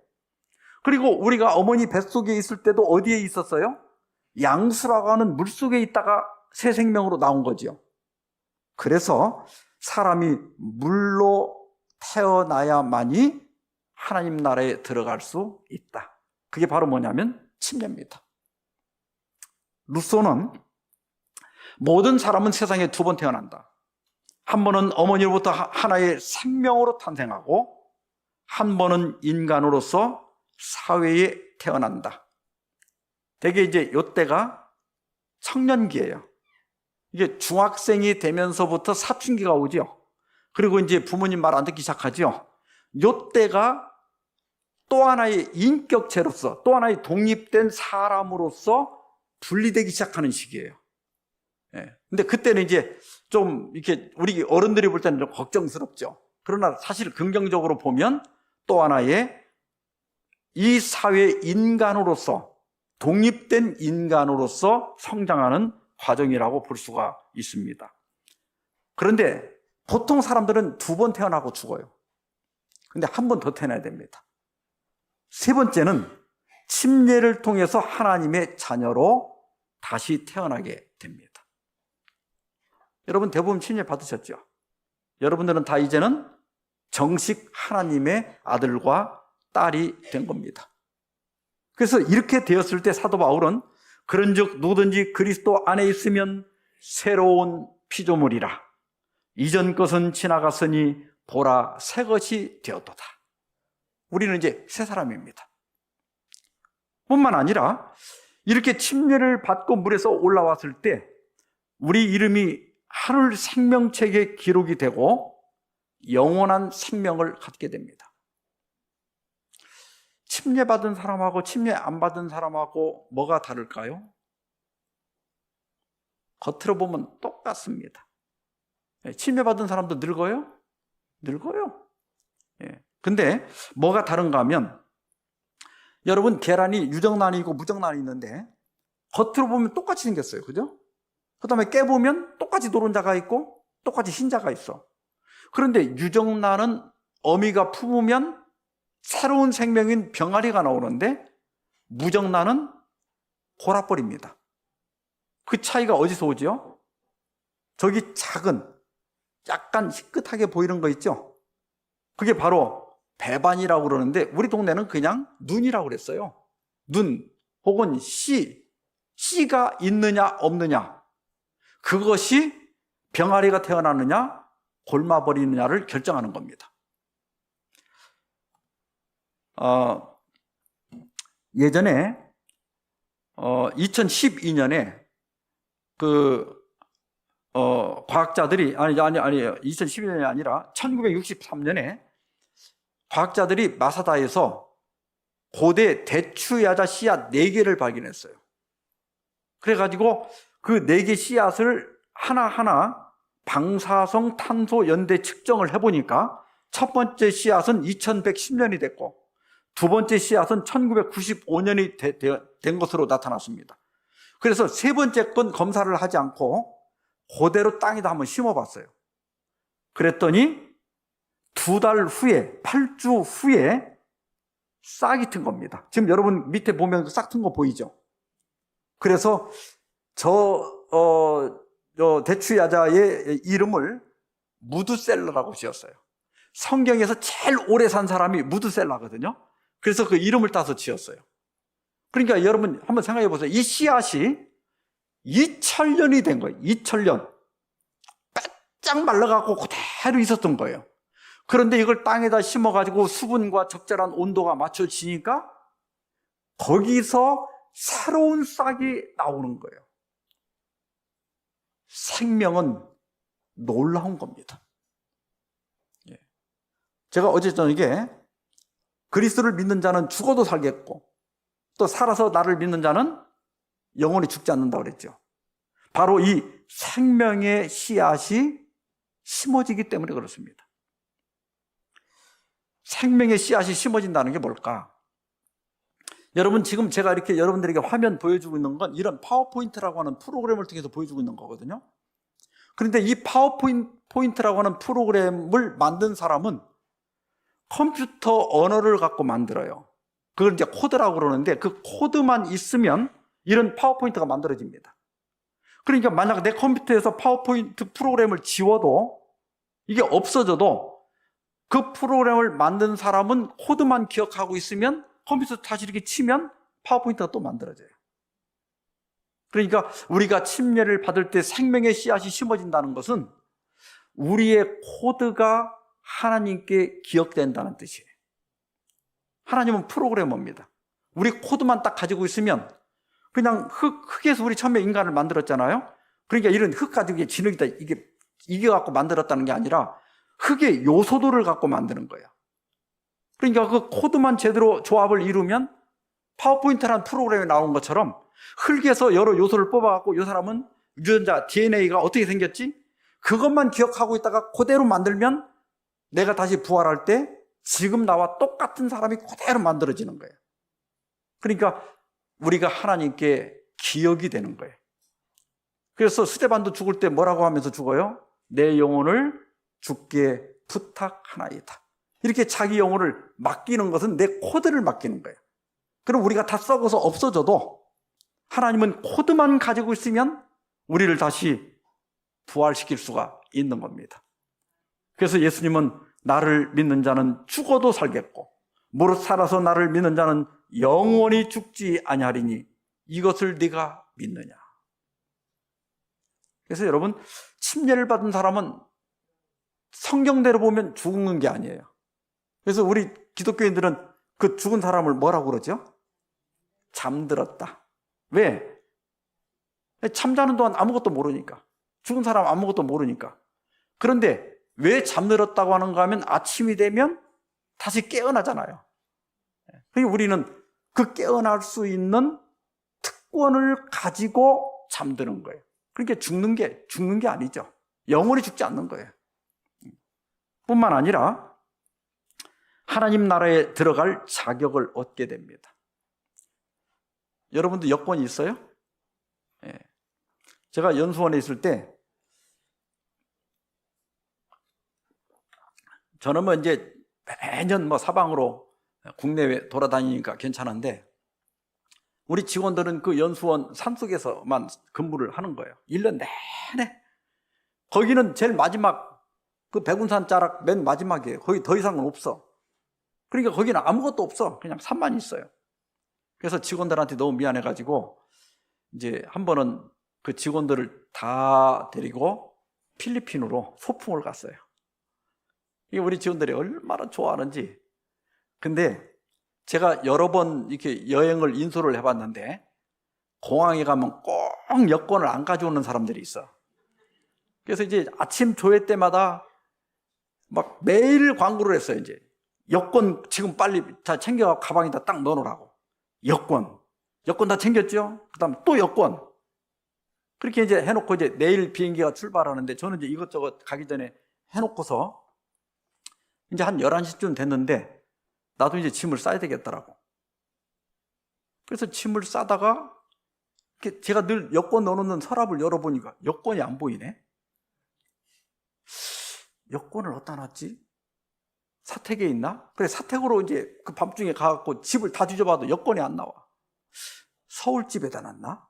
그리고 우리가 어머니 뱃속에 있을 때도 어디에 있었어요? 양수라고 하는 물속에 있다가 새 생명으로 나온 거죠. 그래서 사람이 물로 태어나야만이 하나님 나라에 들어갈 수 있다. 그게 바로 뭐냐면 침례입니다. 루소는 모든 사람은 세상에 두 번 태어난다. 한 번은 어머니로부터 하나의 생명으로 탄생하고 한 번은 인간으로서 사회에 태어난다. 대개 이제 이때가 청년기예요. 이게 중학생이 되면서부터 사춘기가 오죠. 그리고 이제 부모님 말 안 듣기 시작하죠. 이때가 또 하나의 인격체로서, 또 하나의 독립된 사람으로서 분리되기 시작하는 시기예요. 예. 근데 그때는 이제 좀 이렇게 우리 어른들이 볼 때는 좀 걱정스럽죠. 그러나 사실 긍정적으로 보면 또 하나의 이 사회의 인간으로서, 독립된 인간으로서 성장하는 과정이라고 볼 수가 있습니다. 그런데 보통 사람들은 두 번 태어나고 죽어요. 근데 한 번 더 태어나야 됩니다. 세 번째는 침례를 통해서 하나님의 자녀로 다시 태어나게 됩니다. 여러분 대부분 침례 받으셨죠? 여러분들은 다 이제는 정식 하나님의 아들과 딸이 된 겁니다. 그래서 이렇게 되었을 때 사도 바울은 그런즉 누구든지 그리스도 안에 있으면 새로운 피조물이라. 이전 것은 지나갔으니 보라 새 것이 되었도다. 우리는 이제 새 사람입니다. 뿐만 아니라 이렇게 침례를 받고 물에서 올라왔을 때 우리 이름이 하늘 생명책에 기록이 되고 영원한 생명을 갖게 됩니다. 침례 받은 사람하고 침례 안 받은 사람하고 뭐가 다를까요? 겉으로 보면 똑같습니다. 침례받은 사람도 늙어요? 늙어요. 근데 뭐가 다른가 하면, 여러분, 계란이 유정란이 있고 무정란이 있는데 겉으로 보면 똑같이 생겼어요. 그죠? 그 다음에 깨보면 똑같이 노른자가 있고 똑같이 흰자가 있어. 그런데 유정란은 어미가 품으면 새로운 생명인 병아리가 나오는데, 무정란은 골아버립니다. 그 차이가 어디서 오죠? 저기 작은 약간 희끗하게 보이는 거 있죠? 그게 바로 배반이라고 그러는데, 우리 동네는 그냥 눈이라고 그랬어요. 눈 혹은 씨가 있느냐 없느냐, 그것이 병아리가 태어나느냐 골마버리느냐를 결정하는 겁니다. 예전에 2012년에 과학자들이 2012년이 아니라 1963년에 과학자들이 마사다에서 고대 대추야자 씨앗 4개를 발견했어요. 그래가지고 그 4개 씨앗을 하나하나 방사성 탄소 연대 측정을 해보니까, 첫 번째 씨앗은 2110년이 됐고 두 번째 씨앗은 1995년이 된 것으로 나타났습니다. 그래서 세 번째 건 검사를 하지 않고 그대로 땅에다 한번 심어봤어요. 그랬더니 2달 후에, 8주 후에 싹이 튼 겁니다. 지금 여러분 밑에 보면 싹 튼 거 보이죠? 그래서 대추야자의 이름을 무드셀러라고 지었어요. 성경에서 제일 오래 산 사람이 무드셀러거든요. 그래서 그 이름을 따서 지었어요. 그러니까 여러분 한번 생각해 보세요. 이 씨앗이 2000년이 된 거예요. 2000년. 바짝 말라갖고 그대로 있었던 거예요. 그런데 이걸 땅에다 심어가지고 수분과 적절한 온도가 맞춰지니까 거기서 새로운 싹이 나오는 거예요. 생명은 놀라운 겁니다. 제가 어제 저녁에 그리스도를 믿는 자는 죽어도 살겠고 또 살아서 나를 믿는 자는 영원히 죽지 않는다고 그랬죠. 바로 이 생명의 씨앗이 심어지기 때문에 그렇습니다. 생명의 씨앗이 심어진다는 게 뭘까? 여러분, 지금 제가 이렇게 여러분들에게 화면 보여주고 있는 건 이런 파워포인트라고 하는 프로그램을 통해서 보여주고 있는 거거든요. 그런데 이 파워포인트라고 하는 프로그램을 만든 사람은 컴퓨터 언어를 갖고 만들어요. 그걸 이제 코드라고 그러는데, 그 코드만 있으면 이런 파워포인트가 만들어집니다. 그러니까 만약 내 컴퓨터에서 파워포인트 프로그램을 지워도, 이게 없어져도 그 프로그램을 만든 사람은 코드만 기억하고 있으면 컴퓨터 다시 이렇게 치면 파워포인트가 또 만들어져요. 그러니까 우리가 침례를 받을 때 생명의 씨앗이 심어진다는 것은 우리의 코드가 하나님께 기억된다는 뜻이에요. 하나님은 프로그래머입니다. 우리 코드만 딱 가지고 있으면, 그냥 흙에서 우리 처음에 인간을 만들었잖아요. 그러니까 이런 흙 가지고 진흙이다 이게 갖고 만들었다는 게 아니라 흙의 요소들을 갖고 만드는 거예요. 그러니까 그 코드만 제대로 조합을 이루면 파워포인트라는 프로그램이 나온 것처럼 흙에서 여러 요소를 뽑아갖고 이 사람은 유전자 DNA가 어떻게 생겼지? 그것만 기억하고 있다가 그대로 만들면 내가 다시 부활할 때 지금 나와 똑같은 사람이 그대로 만들어지는 거예요. 그러니까 우리가 하나님께 기억이 되는 거예요. 그래서 스데반도 죽을 때 뭐라고 하면서 죽어요? 내 영혼을 주께 부탁하나이다. 이렇게 자기 영혼을 맡기는 것은 내 코드를 맡기는 거예요. 그럼 우리가 다 썩어서 없어져도 하나님은 코드만 가지고 있으면 우리를 다시 부활시킬 수가 있는 겁니다. 그래서 예수님은 나를 믿는 자는 죽어도 살겠고 무릇 살아서 나를 믿는 자는 영원히 죽지 아니하리니 이것을 네가 믿느냐. 그래서 여러분, 침례를 받은 사람은 성경대로 보면 죽는 게 아니에요. 그래서 우리 기독교인들은 그 죽은 사람을 뭐라고 그러죠? 잠들었다. 왜? 잠자는 동안 아무것도 모르니까. 죽은 사람 아무것도 모르니까. 그런데 왜 잠들었다고 하는가 하면 아침이 되면 다시 깨어나잖아요. 그러니까 우리는 그 깨어날 수 있는 특권을 가지고 잠드는 거예요. 그러니까 죽는 게 아니죠. 영원히 죽지 않는 거예요. 뿐만 아니라 하나님 나라에 들어갈 자격을 얻게 됩니다. 여러분도 여권이 있어요? 예. 제가 연수원에 있을 때 저는 뭐 이제 매년 뭐 사방으로 국내외 돌아다니니까 괜찮은데 우리 직원들은 그 연수원 산속에서만 근무를 하는 거예요. 1년 내내. 거기는 제일 마지막 그 백운산 자락 맨 마지막이에요. 거기 더 이상은 없어. 그러니까 거기는 아무것도 없어. 그냥 산만 있어요. 그래서 직원들한테 너무 미안해가지고 이제 한 번은 그 직원들을 다 데리고 필리핀으로 소풍을 갔어요. 이게 우리 직원들이 얼마나 좋아하는지. 근데 제가 여러 번 이렇게 여행을 인솔을 해봤는데 공항에 가면 꼭 여권을 안 가져오는 사람들이 있어. 그래서 이제 아침 조회 때마다 막 매일 광고를 했어요. 이제 여권 지금 빨리 다 챙겨 가방에다 딱 넣어놓으라고. 여권 다 챙겼죠? 그 다음 또 여권. 그렇게 이제 해놓고 이제 내일 비행기가 출발하는데 저는 이제 이것저것 가기 전에 해놓고서 이제 한 11시쯤 됐는데 나도 이제 짐을 싸야 되겠더라고. 그래서 짐을 싸다가 제가 늘 여권 넣어놓는 서랍을 열어보니까 여권이 안 보이네. 여권을 어디다 놨지? 사택에 있나? 그래, 사택으로 이제 그 밤중에 가갖고 집을 다 뒤져봐도 여권이 안 나와. 서울집에다 놨나?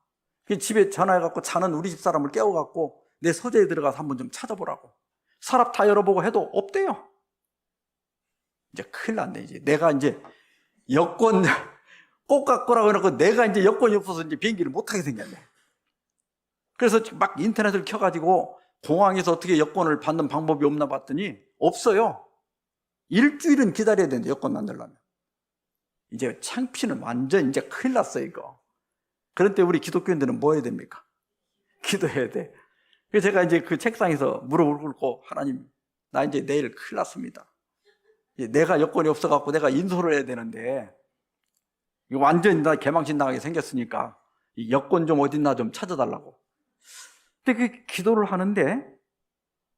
집에 전화해갖고 자는 우리 집 사람을 깨워갖고 내 서재에 들어가서 한번 좀 찾아보라고. 서랍 다 열어보고 해도 없대요. 이제 큰일 났네. 이제 내가 이제 여권 꼭 갖고 라고 해놓고 내가 이제 여권이 없어서 이제 비행기를 못 타게 생겼네. 그래서 막 인터넷을 켜가지고 공항에서 어떻게 여권을 받는 방법이 없나 봤더니 없어요. 일주일은 기다려야 되는데 여권 만들려면. 이제 창피는 완전 이제 큰일 났어요, 이거. 그런 때 우리 기독교인들은 뭐 해야 됩니까? 기도해야 돼. 그래서 제가 이제 그 책상에서 무릎을 꿇고 하나님, 나 이제 내일 큰일 났습니다. 내가 여권이 없어갖고 내가 인솔을 해야 되는데 완전히 나 개망신 나가게 생겼으니까 이 여권 좀 어딨나 좀 찾아달라고. 근데 그 기도를 하는데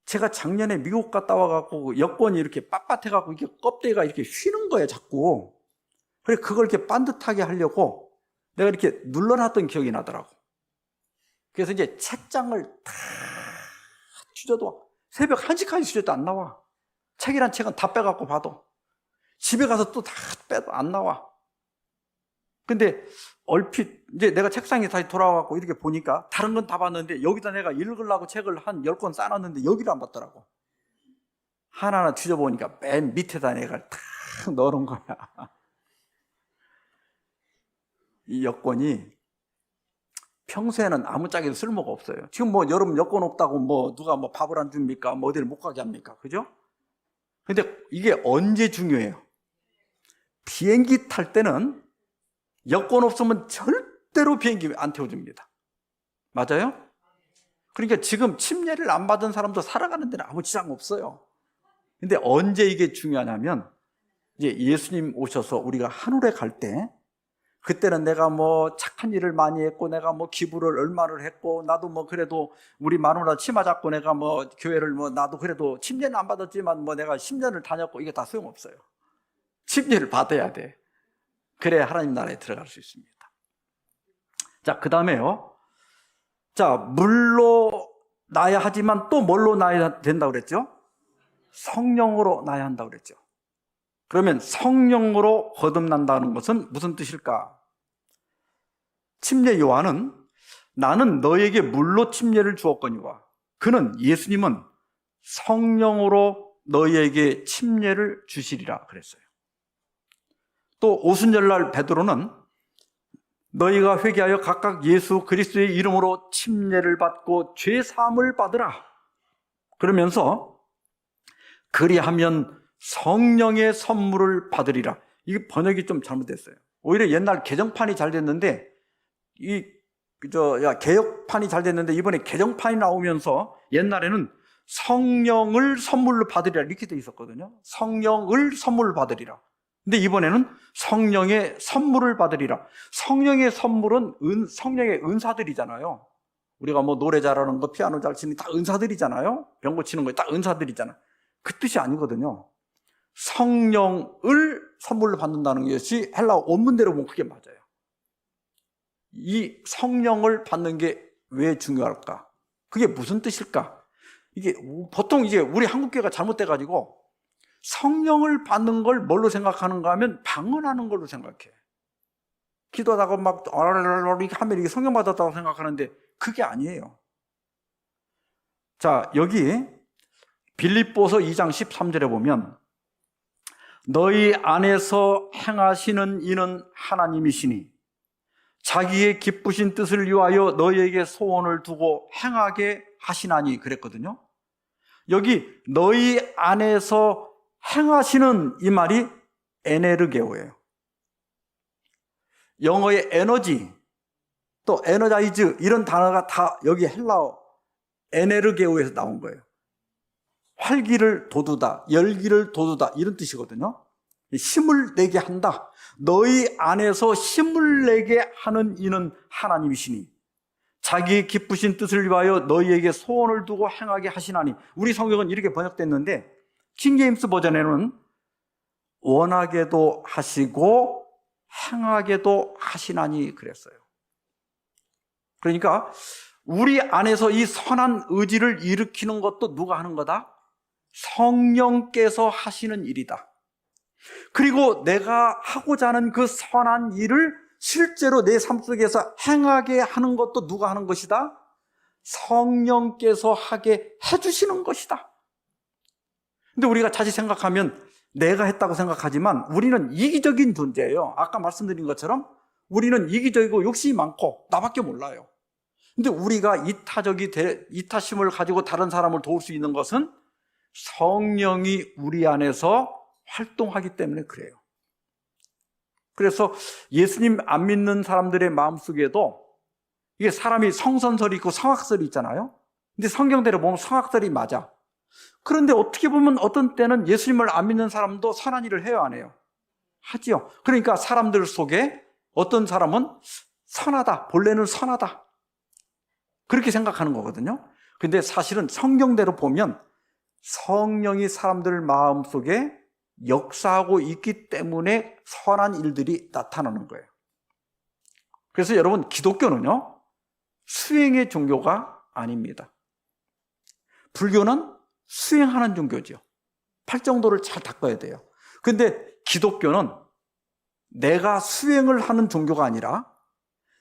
제가 작년에 미국 갔다 와갖고 여권이 이렇게 빳빳해갖고 이렇게 껍데기가 이렇게 휘는 거예요, 자꾸. 그래 그걸 이렇게 반듯하게 하려고 내가 이렇게 눌러놨던 기억이 나더라고. 그래서 이제 책장을 다 뒤져도 새벽 1시까지 뒤져도 안 나와. 책이란 책은 다 빼갖고 봐도 집에 가서 또 다 빼도 안 나와. 근데 얼핏 이제 내가 책상에 다시 돌아와갖고 이렇게 보니까 다른 건 다 봤는데 여기다 내가 읽으려고 책을 한 10권 쌓아놨는데 여기를 안 봤더라고. 하나하나 뒤져보니까 맨 밑에다 내가 탁 넣어놓은 거야. 이 여권이 평소에는 아무짝에도 쓸모가 없어요. 지금 뭐 여러분 여권 없다고 뭐 누가 뭐 밥을 안 줍니까? 뭐 어디를 못 가게 합니까? 그죠? 근데 이게 언제 중요해요? 비행기 탈 때는 여권 없으면 절대로 비행기 안 태워줍니다. 맞아요? 그러니까 지금 침례를 안 받은 사람도 살아가는 데는 아무 지장 없어요. 근데 언제 이게 중요하냐면 이제 예수님 오셔서 우리가 하늘에 갈 때 그때는 내가 뭐 착한 일을 많이 했고 내가 뭐 기부를 얼마를 했고 나도 뭐 그래도 우리 마누라 치마 잡고 내가 뭐 교회를 뭐 나도 그래도 침례는 안 받았지만 뭐 내가 10년을 다녔고 이게 다 소용없어요. 침례를 받아야 돼. 그래야 하나님 나라에 들어갈 수 있습니다. 자, 그 다음에요. 자, 물로 나야 하지만 또 뭘로 나야 된다고 그랬죠? 성령으로 나야 한다고 그랬죠. 그러면 성령으로 거듭난다는 것은 무슨 뜻일까? 침례 요한은 나는 너에게 물로 침례를 주었거니와 그는 예수님은 성령으로 너희에게 침례를 주시리라 그랬어요. 또 오순절날 베드로는 너희가 회개하여 각각 예수 그리스도의 이름으로 침례를 받고 죄 사함을 받으라 그러면서 그리하면 성령의 선물을 받으리라. 이게 번역이 좀 잘못됐어요. 오히려 옛날 개정판이 잘 됐는데 개역판이 잘 됐는데 이번에 개정판이 나오면서 옛날에는 성령을 선물로 받으리라 이렇게 돼 있었거든요. 성령을 선물로 받으리라. 근데 이번에는 성령의 선물을 받으리라. 성령의 선물은 성령의 은사들이잖아요. 우리가 뭐 노래 잘하는 거, 피아노 잘 치는 다 은사들이잖아요. 병 고치는 거 다 은사들이잖아. 그 뜻이 아니거든요. 성령을 선물로 받는다는 것이 헬라어 원문대로 보면 그게 맞아요. 이 성령을 받는 게 왜 중요할까? 그게 무슨 뜻일까? 이게 보통 이제 우리 한국교회가 잘못돼가지고 성령을 받는 걸 뭘로 생각하는가 하면 방언하는 걸로 생각해. 기도하다가 막 이렇게 하면 이게 성령 받았다고 생각하는데 그게 아니에요. 자, 여기 빌립보서 2장 13절에 보면 너희 안에서 행하시는 이는 하나님이시니 자기의 기쁘신 뜻을 위하여 너희에게 소원을 두고 행하게 하시나니 그랬거든요. 여기 너희 안에서 행하시는 이 말이 에네르게오예요. 영어의 에너지 또 에너자이즈 이런 단어가 다 여기 헬라어 에네르게오에서 나온 거예요. 활기를 돋우다, 열기를 돋우다 이런 뜻이거든요. 힘을 내게 한다. 너희 안에서 힘을 내게 하는 이는 하나님이시니 자기의 기쁘신 뜻을 위하여 너희에게 소원을 두고 행하게 하시나니. 우리 성경은 이렇게 번역됐는데 킹제임스 버전에는 원하게도 하시고 행하게도 하시나니 그랬어요. 그러니까 우리 안에서 이 선한 의지를 일으키는 것도 누가 하는 거다? 성령께서 하시는 일이다. 그리고 내가 하고자 하는 그 선한 일을 실제로 내 삶 속에서 행하게 하는 것도 누가 하는 것이다? 성령께서 하게 해주시는 것이다. 근데 우리가 자칫 생각하면 내가 했다고 생각하지만 우리는 이기적인 존재예요. 아까 말씀드린 것처럼 우리는 이기적이고 욕심이 많고 나밖에 몰라요. 근데 우리가 이타심을 가지고 다른 사람을 도울 수 있는 것은 성령이 우리 안에서 활동하기 때문에 그래요. 그래서 예수님 안 믿는 사람들의 마음속에도 이게 사람이 성선설이 있고 성악설이 있잖아요. 근데 성경대로 보면 성악설이 맞아. 그런데 어떻게 보면 어떤 때는 예수님을 안 믿는 사람도 선한 일을 해요, 안 해요? 하지요. 그러니까 사람들 속에 어떤 사람은 선하다, 본래는 선하다 그렇게 생각하는 거거든요. 근데 사실은 성경대로 보면 성령이 사람들 마음속에 역사하고 있기 때문에 선한 일들이 나타나는 거예요. 그래서 여러분, 기독교는요 수행의 종교가 아닙니다. 불교는 수행하는 종교죠. 팔정도를 잘 닦아야 돼요. 근데 기독교는 내가 수행을 하는 종교가 아니라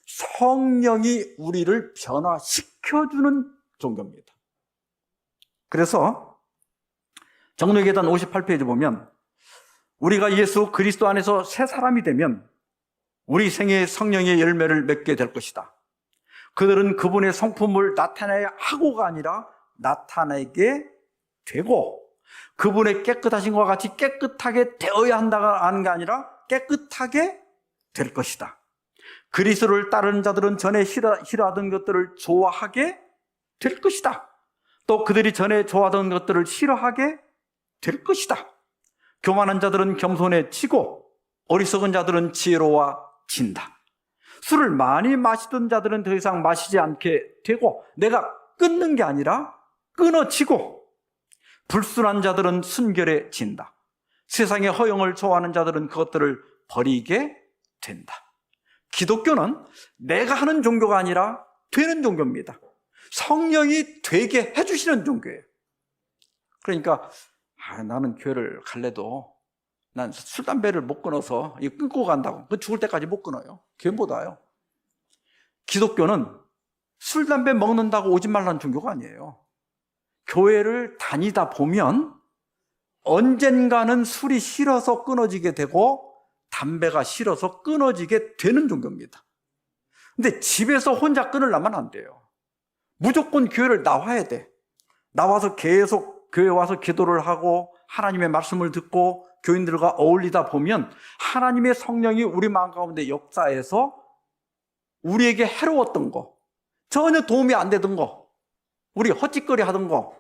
성령이 우리를 변화시켜주는 종교입니다. 그래서 정로계단 58페이지 보면 우리가 예수 그리스도 안에서 새 사람이 되면 우리 생애의 성령의 열매를 맺게 될 것이다. 그들은 그분의 성품을 나타내야 하고가 아니라 나타내게 되고 그분의 깨끗하신과 같이 깨끗하게 되어야 한다가 하는 게 아니라 깨끗하게 될 것이다. 그리스도를 따르는 자들은 전에 싫어하던 것들을 좋아하게 될 것이다. 또 그들이 전에 좋아하던 것들을 싫어하게 될 것이다. 교만한 자들은 겸손해지고 어리석은 자들은 지혜로워진다. 술을 많이 마시던 자들은 더 이상 마시지 않게 되고 내가 끊는 게 아니라 끊어지고 불순한 자들은 순결해진다. 세상의 허영을 좋아하는 자들은 그것들을 버리게 된다. 기독교는 내가 하는 종교가 아니라 되는 종교입니다. 성령이 되게 해주시는 종교예요. 그러니까 나는 교회를 갈래도 난 술, 담배를 못 끊어서 이거 끊고 간다고. 그 죽을 때까지 못 끊어요. 교회 못 와요. 기독교는 술, 담배 먹는다고 오지 말라는 종교가 아니에요. 교회를 다니다 보면 언젠가는 술이 싫어서 끊어지게 되고 담배가 싫어서 끊어지게 되는 종교입니다. 근데 집에서 혼자 끊으려면 안 돼요. 무조건 교회를 나와야 돼. 나와서 계속 교회 와서 기도를 하고 하나님의 말씀을 듣고 교인들과 어울리다 보면 하나님의 성령이 우리 마음 가운데 역사해서 우리에게 해로웠던 거, 전혀 도움이 안 되던 거, 우리 헛짓거리 하던 거,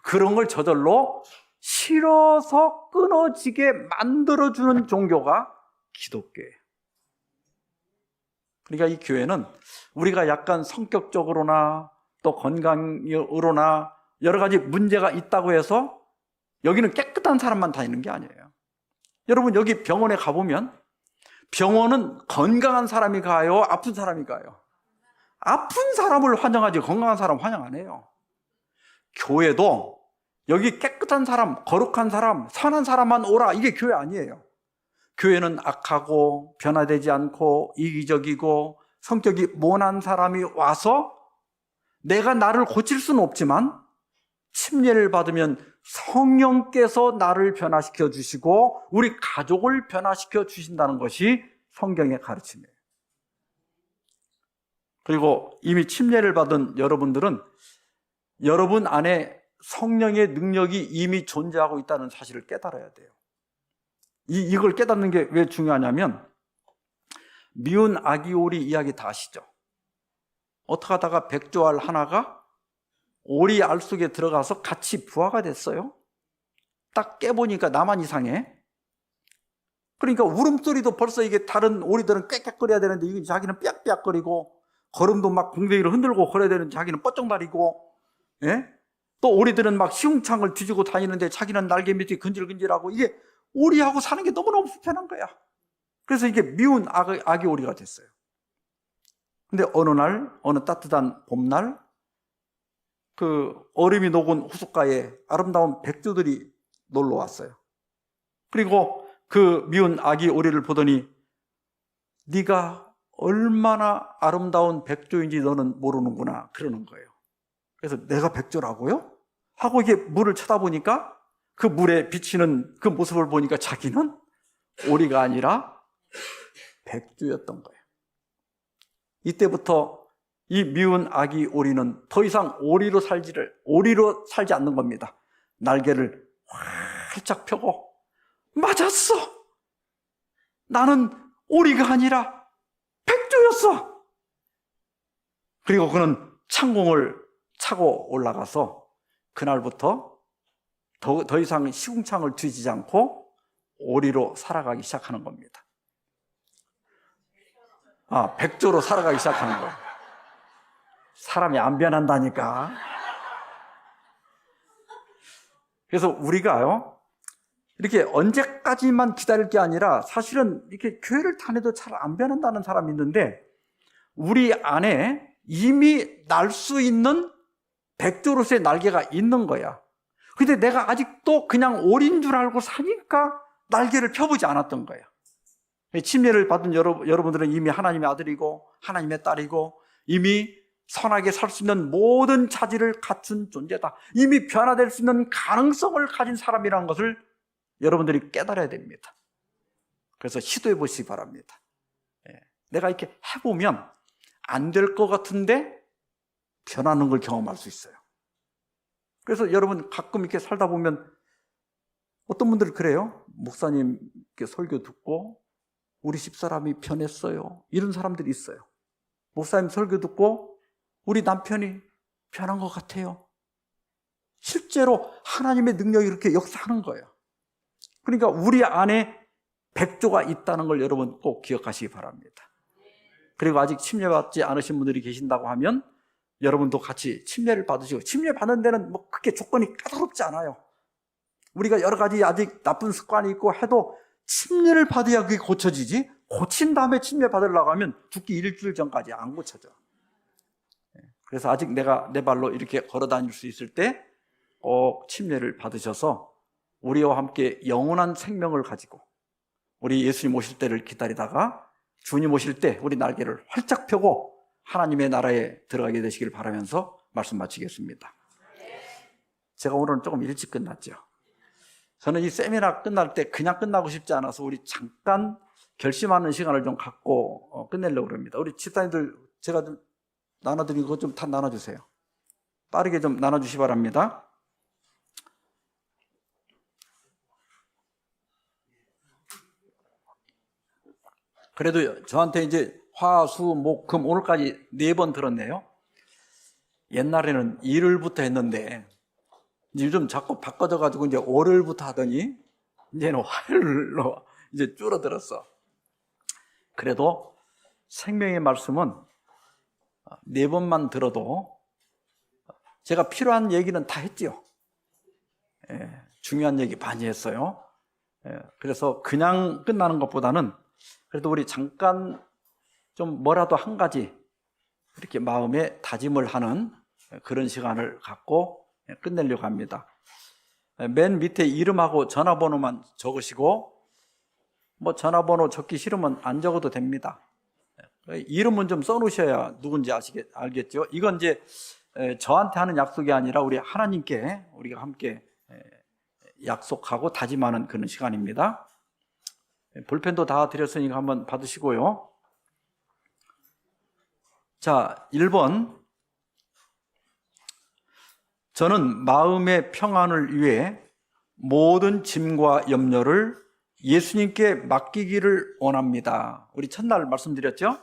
그런 걸 저절로 싫어서 끊어지게 만들어주는 종교가 기독교예요. 그러니까 이 교회는 우리가 약간 성격적으로나 또 건강으로나 여러 가지 문제가 있다고 해서 여기는 깨끗한 사람만 다니는 게 아니에요. 여러분, 여기 병원에 가보면 병원은 건강한 사람이 가요? 아픈 사람이 가요? 아픈 사람을 환영하지 건강한 사람 환영 안 해요. 교회도 여기 깨끗한 사람, 거룩한 사람, 선한 사람만 오라, 이게 교회 아니에요. 교회는 악하고 변화되지 않고 이기적이고 성격이 모난 사람이 와서 내가 나를 고칠 수는 없지만 침례를 받으면 성령께서 나를 변화시켜 주시고 우리 가족을 변화시켜 주신다는 것이 성경의 가르침이에요. 그리고 이미 침례를 받은 여러분들은 여러분 안에 성령의 능력이 이미 존재하고 있다는 사실을 깨달아야 돼요. 이걸 깨닫는 게 왜 중요하냐면, 미운 아기 오리 이야기 다 아시죠? 어떻게 하다가 백조알 하나가 오리 알 속에 들어가서 같이 부화가 됐어요. 딱 깨보니까 나만 이상해. 그러니까 울음소리도 벌써 이게 다른 오리들은 꽥꽥거려야 되는데 이게 자기는 삐약삐약거리고, 걸음도 막 궁뎅이를 흔들고 걸어야 되는데 자기는 뻗쩍다리고, 예? 또 오리들은 막 시궁창을 뒤지고 다니는데 자기는 날개 밑이 근질근질하고, 이게 오리하고 사는 게 너무너무 불편한 거야. 그래서 이게 미운 아기 오리가 됐어요. 근데 어느 날, 어느 따뜻한 봄날, 그 얼음이 녹은 호숫가에 아름다운 백조들이 놀러 왔어요. 그리고 그 미운 아기 오리를 보더니, 네가 얼마나 아름다운 백조인지 너는 모르는구나, 그러는 거예요. 그래서 내가 백조라고요? 하고 이게 물을 쳐다보니까 그 물에 비치는 그 모습을 보니까 자기는 오리가 아니라 백조였던 거예요. 이때부터 이 미운 아기 오리는 더 이상 오리로 살지 않는 겁니다. 날개를 활짝 펴고, 맞았어! 나는 오리가 아니라 백조였어! 그리고 그는 창공을 차고 올라가서 그날부터 더 이상 시궁창을 뒤지지 않고 오리로 살아가기 시작하는 겁니다. 백조로 살아가기 시작하는 거예요. 사람이 안 변한다니까. 그래서 우리가요, 이렇게 언제까지만 기다릴 게 아니라 사실은 이렇게 교회를 다녀도 잘 안 변한다는 사람이 있는데, 우리 안에 이미 날 수 있는 백조로서의 날개가 있는 거야. 근데 내가 아직도 그냥 오리인 줄 알고 사니까 날개를 펴보지 않았던 거야. 침례를 받은 여러분들은 이미 하나님의 아들이고 하나님의 딸이고 이미 선하게 살 수 있는 모든 자질을 갖춘 존재다. 이미 변화될 수 있는 가능성을 가진 사람이라는 것을 여러분들이 깨달아야 됩니다. 그래서 시도해 보시기 바랍니다. 내가 이렇게 해보면 안 될 것 같은데 변하는 걸 경험할 수 있어요. 그래서 여러분 가끔 이렇게 살다 보면 어떤 분들은 그래요. 목사님 설교 듣고 우리 집사람이 변했어요. 이런 사람들이 있어요. 목사님 설교 듣고 우리 남편이 변한 것 같아요. 실제로 하나님의 능력이 이렇게 역사하는 거예요. 그러니까 우리 안에 백조가 있다는 걸 여러분 꼭 기억하시기 바랍니다. 그리고 아직 침례받지 않으신 분들이 계신다고 하면 여러분도 같이 침례를 받으시고, 침례 받는 데는 뭐 그렇게 조건이 까다롭지 않아요. 우리가 여러 가지 아직 나쁜 습관이 있고 해도 침례를 받아야 그게 고쳐지지, 고친 다음에 침례 받으려고 하면 죽기 일주일 전까지 안 고쳐져. 그래서 아직 내가 내 발로 이렇게 걸어 다닐 수 있을 때 꼭 침례를 받으셔서 우리와 함께 영원한 생명을 가지고 우리 예수님 오실 때를 기다리다가 주님 오실 때 우리 날개를 활짝 펴고 하나님의 나라에 들어가게 되시길 바라면서 말씀 마치겠습니다. 제가 오늘은 조금 일찍 끝났죠. 저는 이 세미나 끝날 때 그냥 끝나고 싶지 않아서 우리 잠깐 결심하는 시간을 좀 갖고 끝내려고 합니다. 우리 집사님들 제가 좀 나눠드린 거 좀 다 나눠주세요. 빠르게 좀 나눠주시기 바랍니다. 그래도 저한테 이제 화, 수, 목, 금 오늘까지 4번 들었네요. 옛날에는 일요일부터 했는데 요즘 자꾸 바꿔져가지고 이제 월요일부터 하더니 이제는 화요일로 이제 줄어들었어. 그래도 생명의 말씀은 4번만 들어도 제가 필요한 얘기는 다 했지요. 중요한 얘기 많이 했어요. 그래서 그냥 끝나는 것보다는 그래도 우리 잠깐 좀 뭐라도 한 가지 이렇게 마음에 다짐을 하는 그런 시간을 갖고 끝내려고 합니다. 맨 밑에 이름하고 전화번호만 적으시고, 뭐 전화번호 적기 싫으면 안 적어도 됩니다. 이름은 좀 써놓으셔야 누군지 알겠죠? 이건 이제 저한테 하는 약속이 아니라 우리 하나님께 우리가 함께 약속하고 다짐하는 그런 시간입니다. 볼펜도 다 드렸으니까 한번 받으시고요. 자, 1번. 저는 마음의 평안을 위해 모든 짐과 염려를 예수님께 맡기기를 원합니다. 우리 첫날 말씀드렸죠?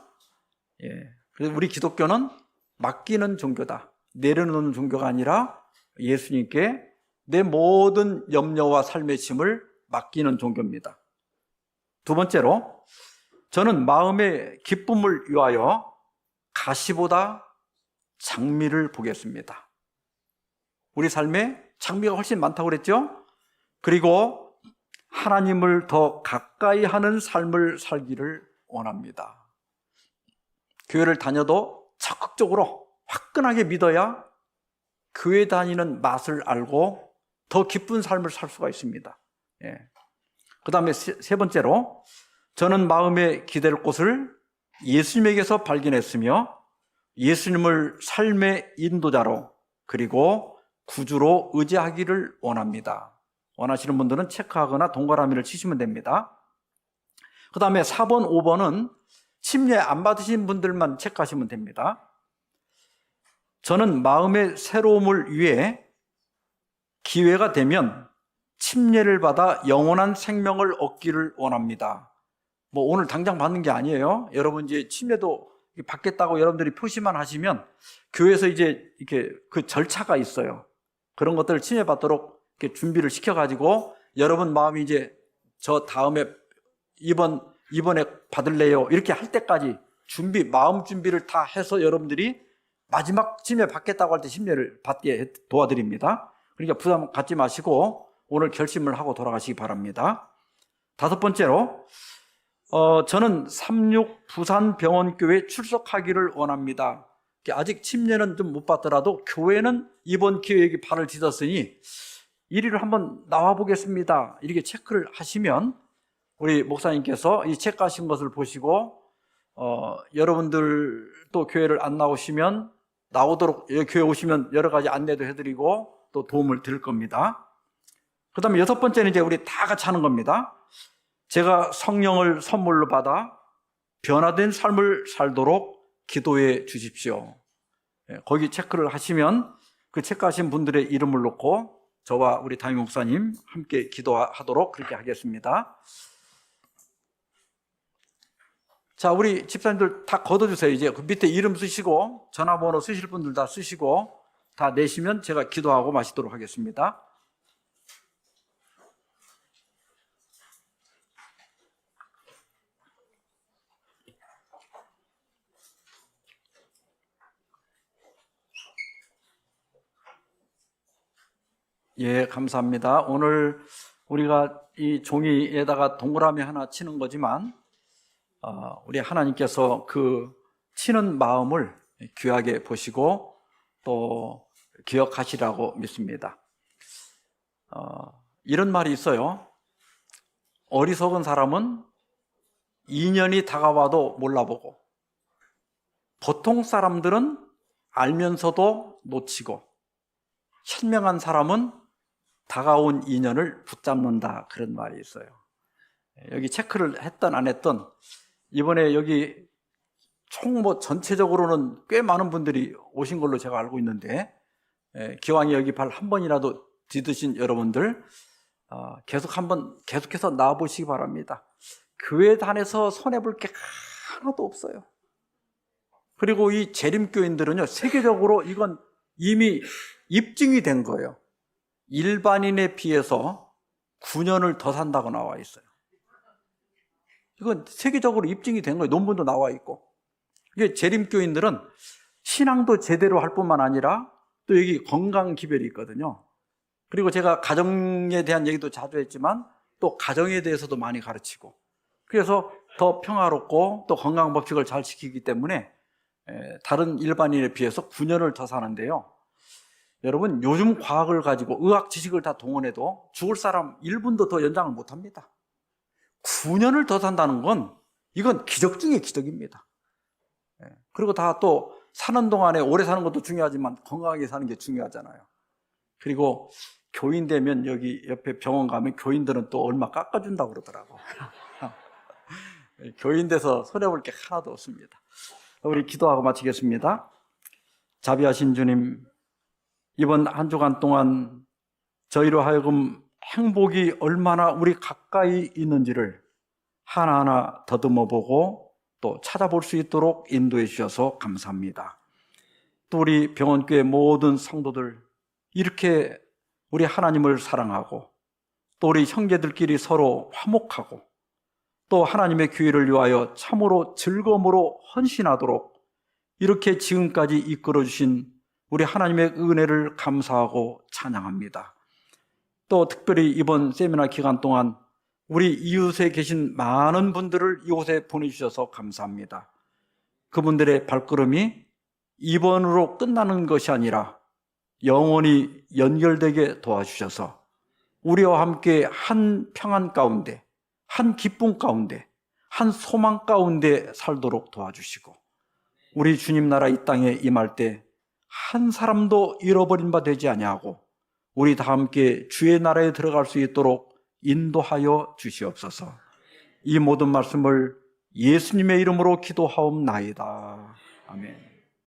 그래서 우리 기독교는 맡기는 종교다. 내려놓는 종교가 아니라 예수님께 내 모든 염려와 삶의 짐을 맡기는 종교입니다. 두 번째로, 저는 마음의 기쁨을 위하여 가시보다 장미를 보겠습니다. 우리 삶에 장미가 훨씬 많다고 그랬죠? 그리고 하나님을 더 가까이 하는 삶을 살기를 원합니다. 교회를 다녀도 적극적으로 화끈하게 믿어야 교회 다니는 맛을 알고 더 기쁜 삶을 살 수가 있습니다. 그 다음에 세 번째로, 저는 마음에 기댈 곳을 예수님에게서 발견했으며 예수님을 삶의 인도자로 그리고 구주로 의지하기를 원합니다. 원하시는 분들은 체크하거나 동그라미를 치시면 됩니다. 그 다음에 4번, 5번은 침례 안 받으신 분들만 체크하시면 됩니다. 저는 마음의 새로움을 위해 기회가 되면 침례를 받아 영원한 생명을 얻기를 원합니다. 뭐 오늘 당장 받는 게 아니에요. 여러분 이제 침례도 받겠다고 여러분들이 표시만 하시면 교회에서 이제 이렇게 그 절차가 있어요. 그런 것들을 침례받도록 이렇게 준비를 시켜가지고 여러분 마음이 이제 저 다음에 이번에 받을래요 이렇게 할 때까지 마음 준비를 다 해서 여러분들이 마지막 침례 받겠다고 할 때 침례를 받게 도와드립니다. 그러니까 부담 갖지 마시고 오늘 결심을 하고 돌아가시기 바랍니다. 다섯 번째로, 저는 36 부산병원교회 출석하기를 원합니다. 아직 침례는 좀 못 받더라도 교회는 이번 기회에 발을 디뎠으니 이리로 한번 나와 보겠습니다. 이렇게 체크를 하시면 우리 목사님께서 이 체크하신 것을 보시고 여러분들 또 교회를 안 나오시면 나오도록 교회 오시면 여러 가지 안내도 해드리고 또 도움을 드릴 겁니다. 그 다음에 여섯 번째는 이제 우리 다 같이 하는 겁니다. 제가 성령을 선물로 받아 변화된 삶을 살도록 기도해 주십시오. 거기 체크를 하시면 그 체크하신 분들의 이름을 놓고 저와 우리 담임 목사님 함께 기도하도록 그렇게 하겠습니다. 자, 우리 집사님들 다 걷어주세요. 이제 그 밑에 이름 쓰시고 전화번호 쓰실 분들 다 쓰시고 다 내시면 제가 기도하고 마시도록 하겠습니다. 예, 감사합니다. 오늘 우리가 이 종이에다가 동그라미 하나 치는 거지만 우리 하나님께서 그 치는 마음을 귀하게 보시고 또 기억하시라고 믿습니다. 이런 말이 있어요. 어리석은 사람은 인연이 다가와도 몰라보고 보통 사람들은 알면서도 놓치고 현명한 사람은 다가온 인연을 붙잡는다, 그런 말이 있어요. 여기 체크를 했던 안 했던 이번에 여기 총 전체적으로는 꽤 많은 분들이 오신 걸로 제가 알고 있는데 기왕에 여기 발 한 번이라도 디드신 여러분들 계속해서 나와보시기 바랍니다. 교회 단에서 손해볼 게 하나도 없어요. 그리고 이 재림교인들은요, 세계적으로 이건 이미 입증이 된 거예요. 일반인에 비해서 9년을 더 산다고 나와 있어요. 이건 세계적으로 입증이 된 거예요. 논문도 나와 있고. 이게 재림교인들은 신앙도 제대로 할 뿐만 아니라 또 여기 건강 기별이 있거든요. 그리고 제가 가정에 대한 얘기도 자주 했지만 또 가정에 대해서도 많이 가르치고, 그래서 더 평화롭고 또 건강 법칙을 잘 지키기 때문에 다른 일반인에 비해서 9년을 더 사는데요. 여러분, 요즘 과학을 가지고 의학 지식을 다 동원해도 죽을 사람 1분도 더 연장을 못합니다. 9년을 더 산다는 건 이건 기적 중의 기적입니다. 그리고 다 또 사는 동안에 오래 사는 것도 중요하지만 건강하게 사는 게 중요하잖아요. 그리고 교인 되면 여기 옆에 병원 가면 교인들은 또 얼마 깎아준다고 그러더라고. 교인 돼서 손해볼 게 하나도 없습니다. 우리 기도하고 마치겠습니다. 자비하신 주님, 이번 한 주간 동안 저희로 하여금 행복이 얼마나 우리 가까이 있는지를 하나하나 더듬어 보고 또 찾아볼 수 있도록 인도해 주셔서 감사합니다. 또 우리 병원교회 모든 성도들, 이렇게 우리 하나님을 사랑하고 또 우리 형제들끼리 서로 화목하고 또 하나님의 교회를 위하여 참으로 즐거움으로 헌신하도록 이렇게 지금까지 이끌어 주신 우리 하나님의 은혜를 감사하고 찬양합니다. 또 특별히 이번 세미나 기간 동안 우리 이웃에 계신 많은 분들을 이곳에 보내주셔서 감사합니다. 그분들의 발걸음이 이번으로 끝나는 것이 아니라 영원히 연결되게 도와주셔서 우리와 함께 한 평안 가운데, 한 기쁨 가운데, 한 소망 가운데 살도록 도와주시고, 우리 주님 나라 이 땅에 임할 때 한 사람도 잃어버린 바 되지 아니하고 우리 다 함께 주의 나라에 들어갈 수 있도록 인도하여 주시옵소서. 이 모든 말씀을 예수님의 이름으로 기도하옵나이다. 아멘.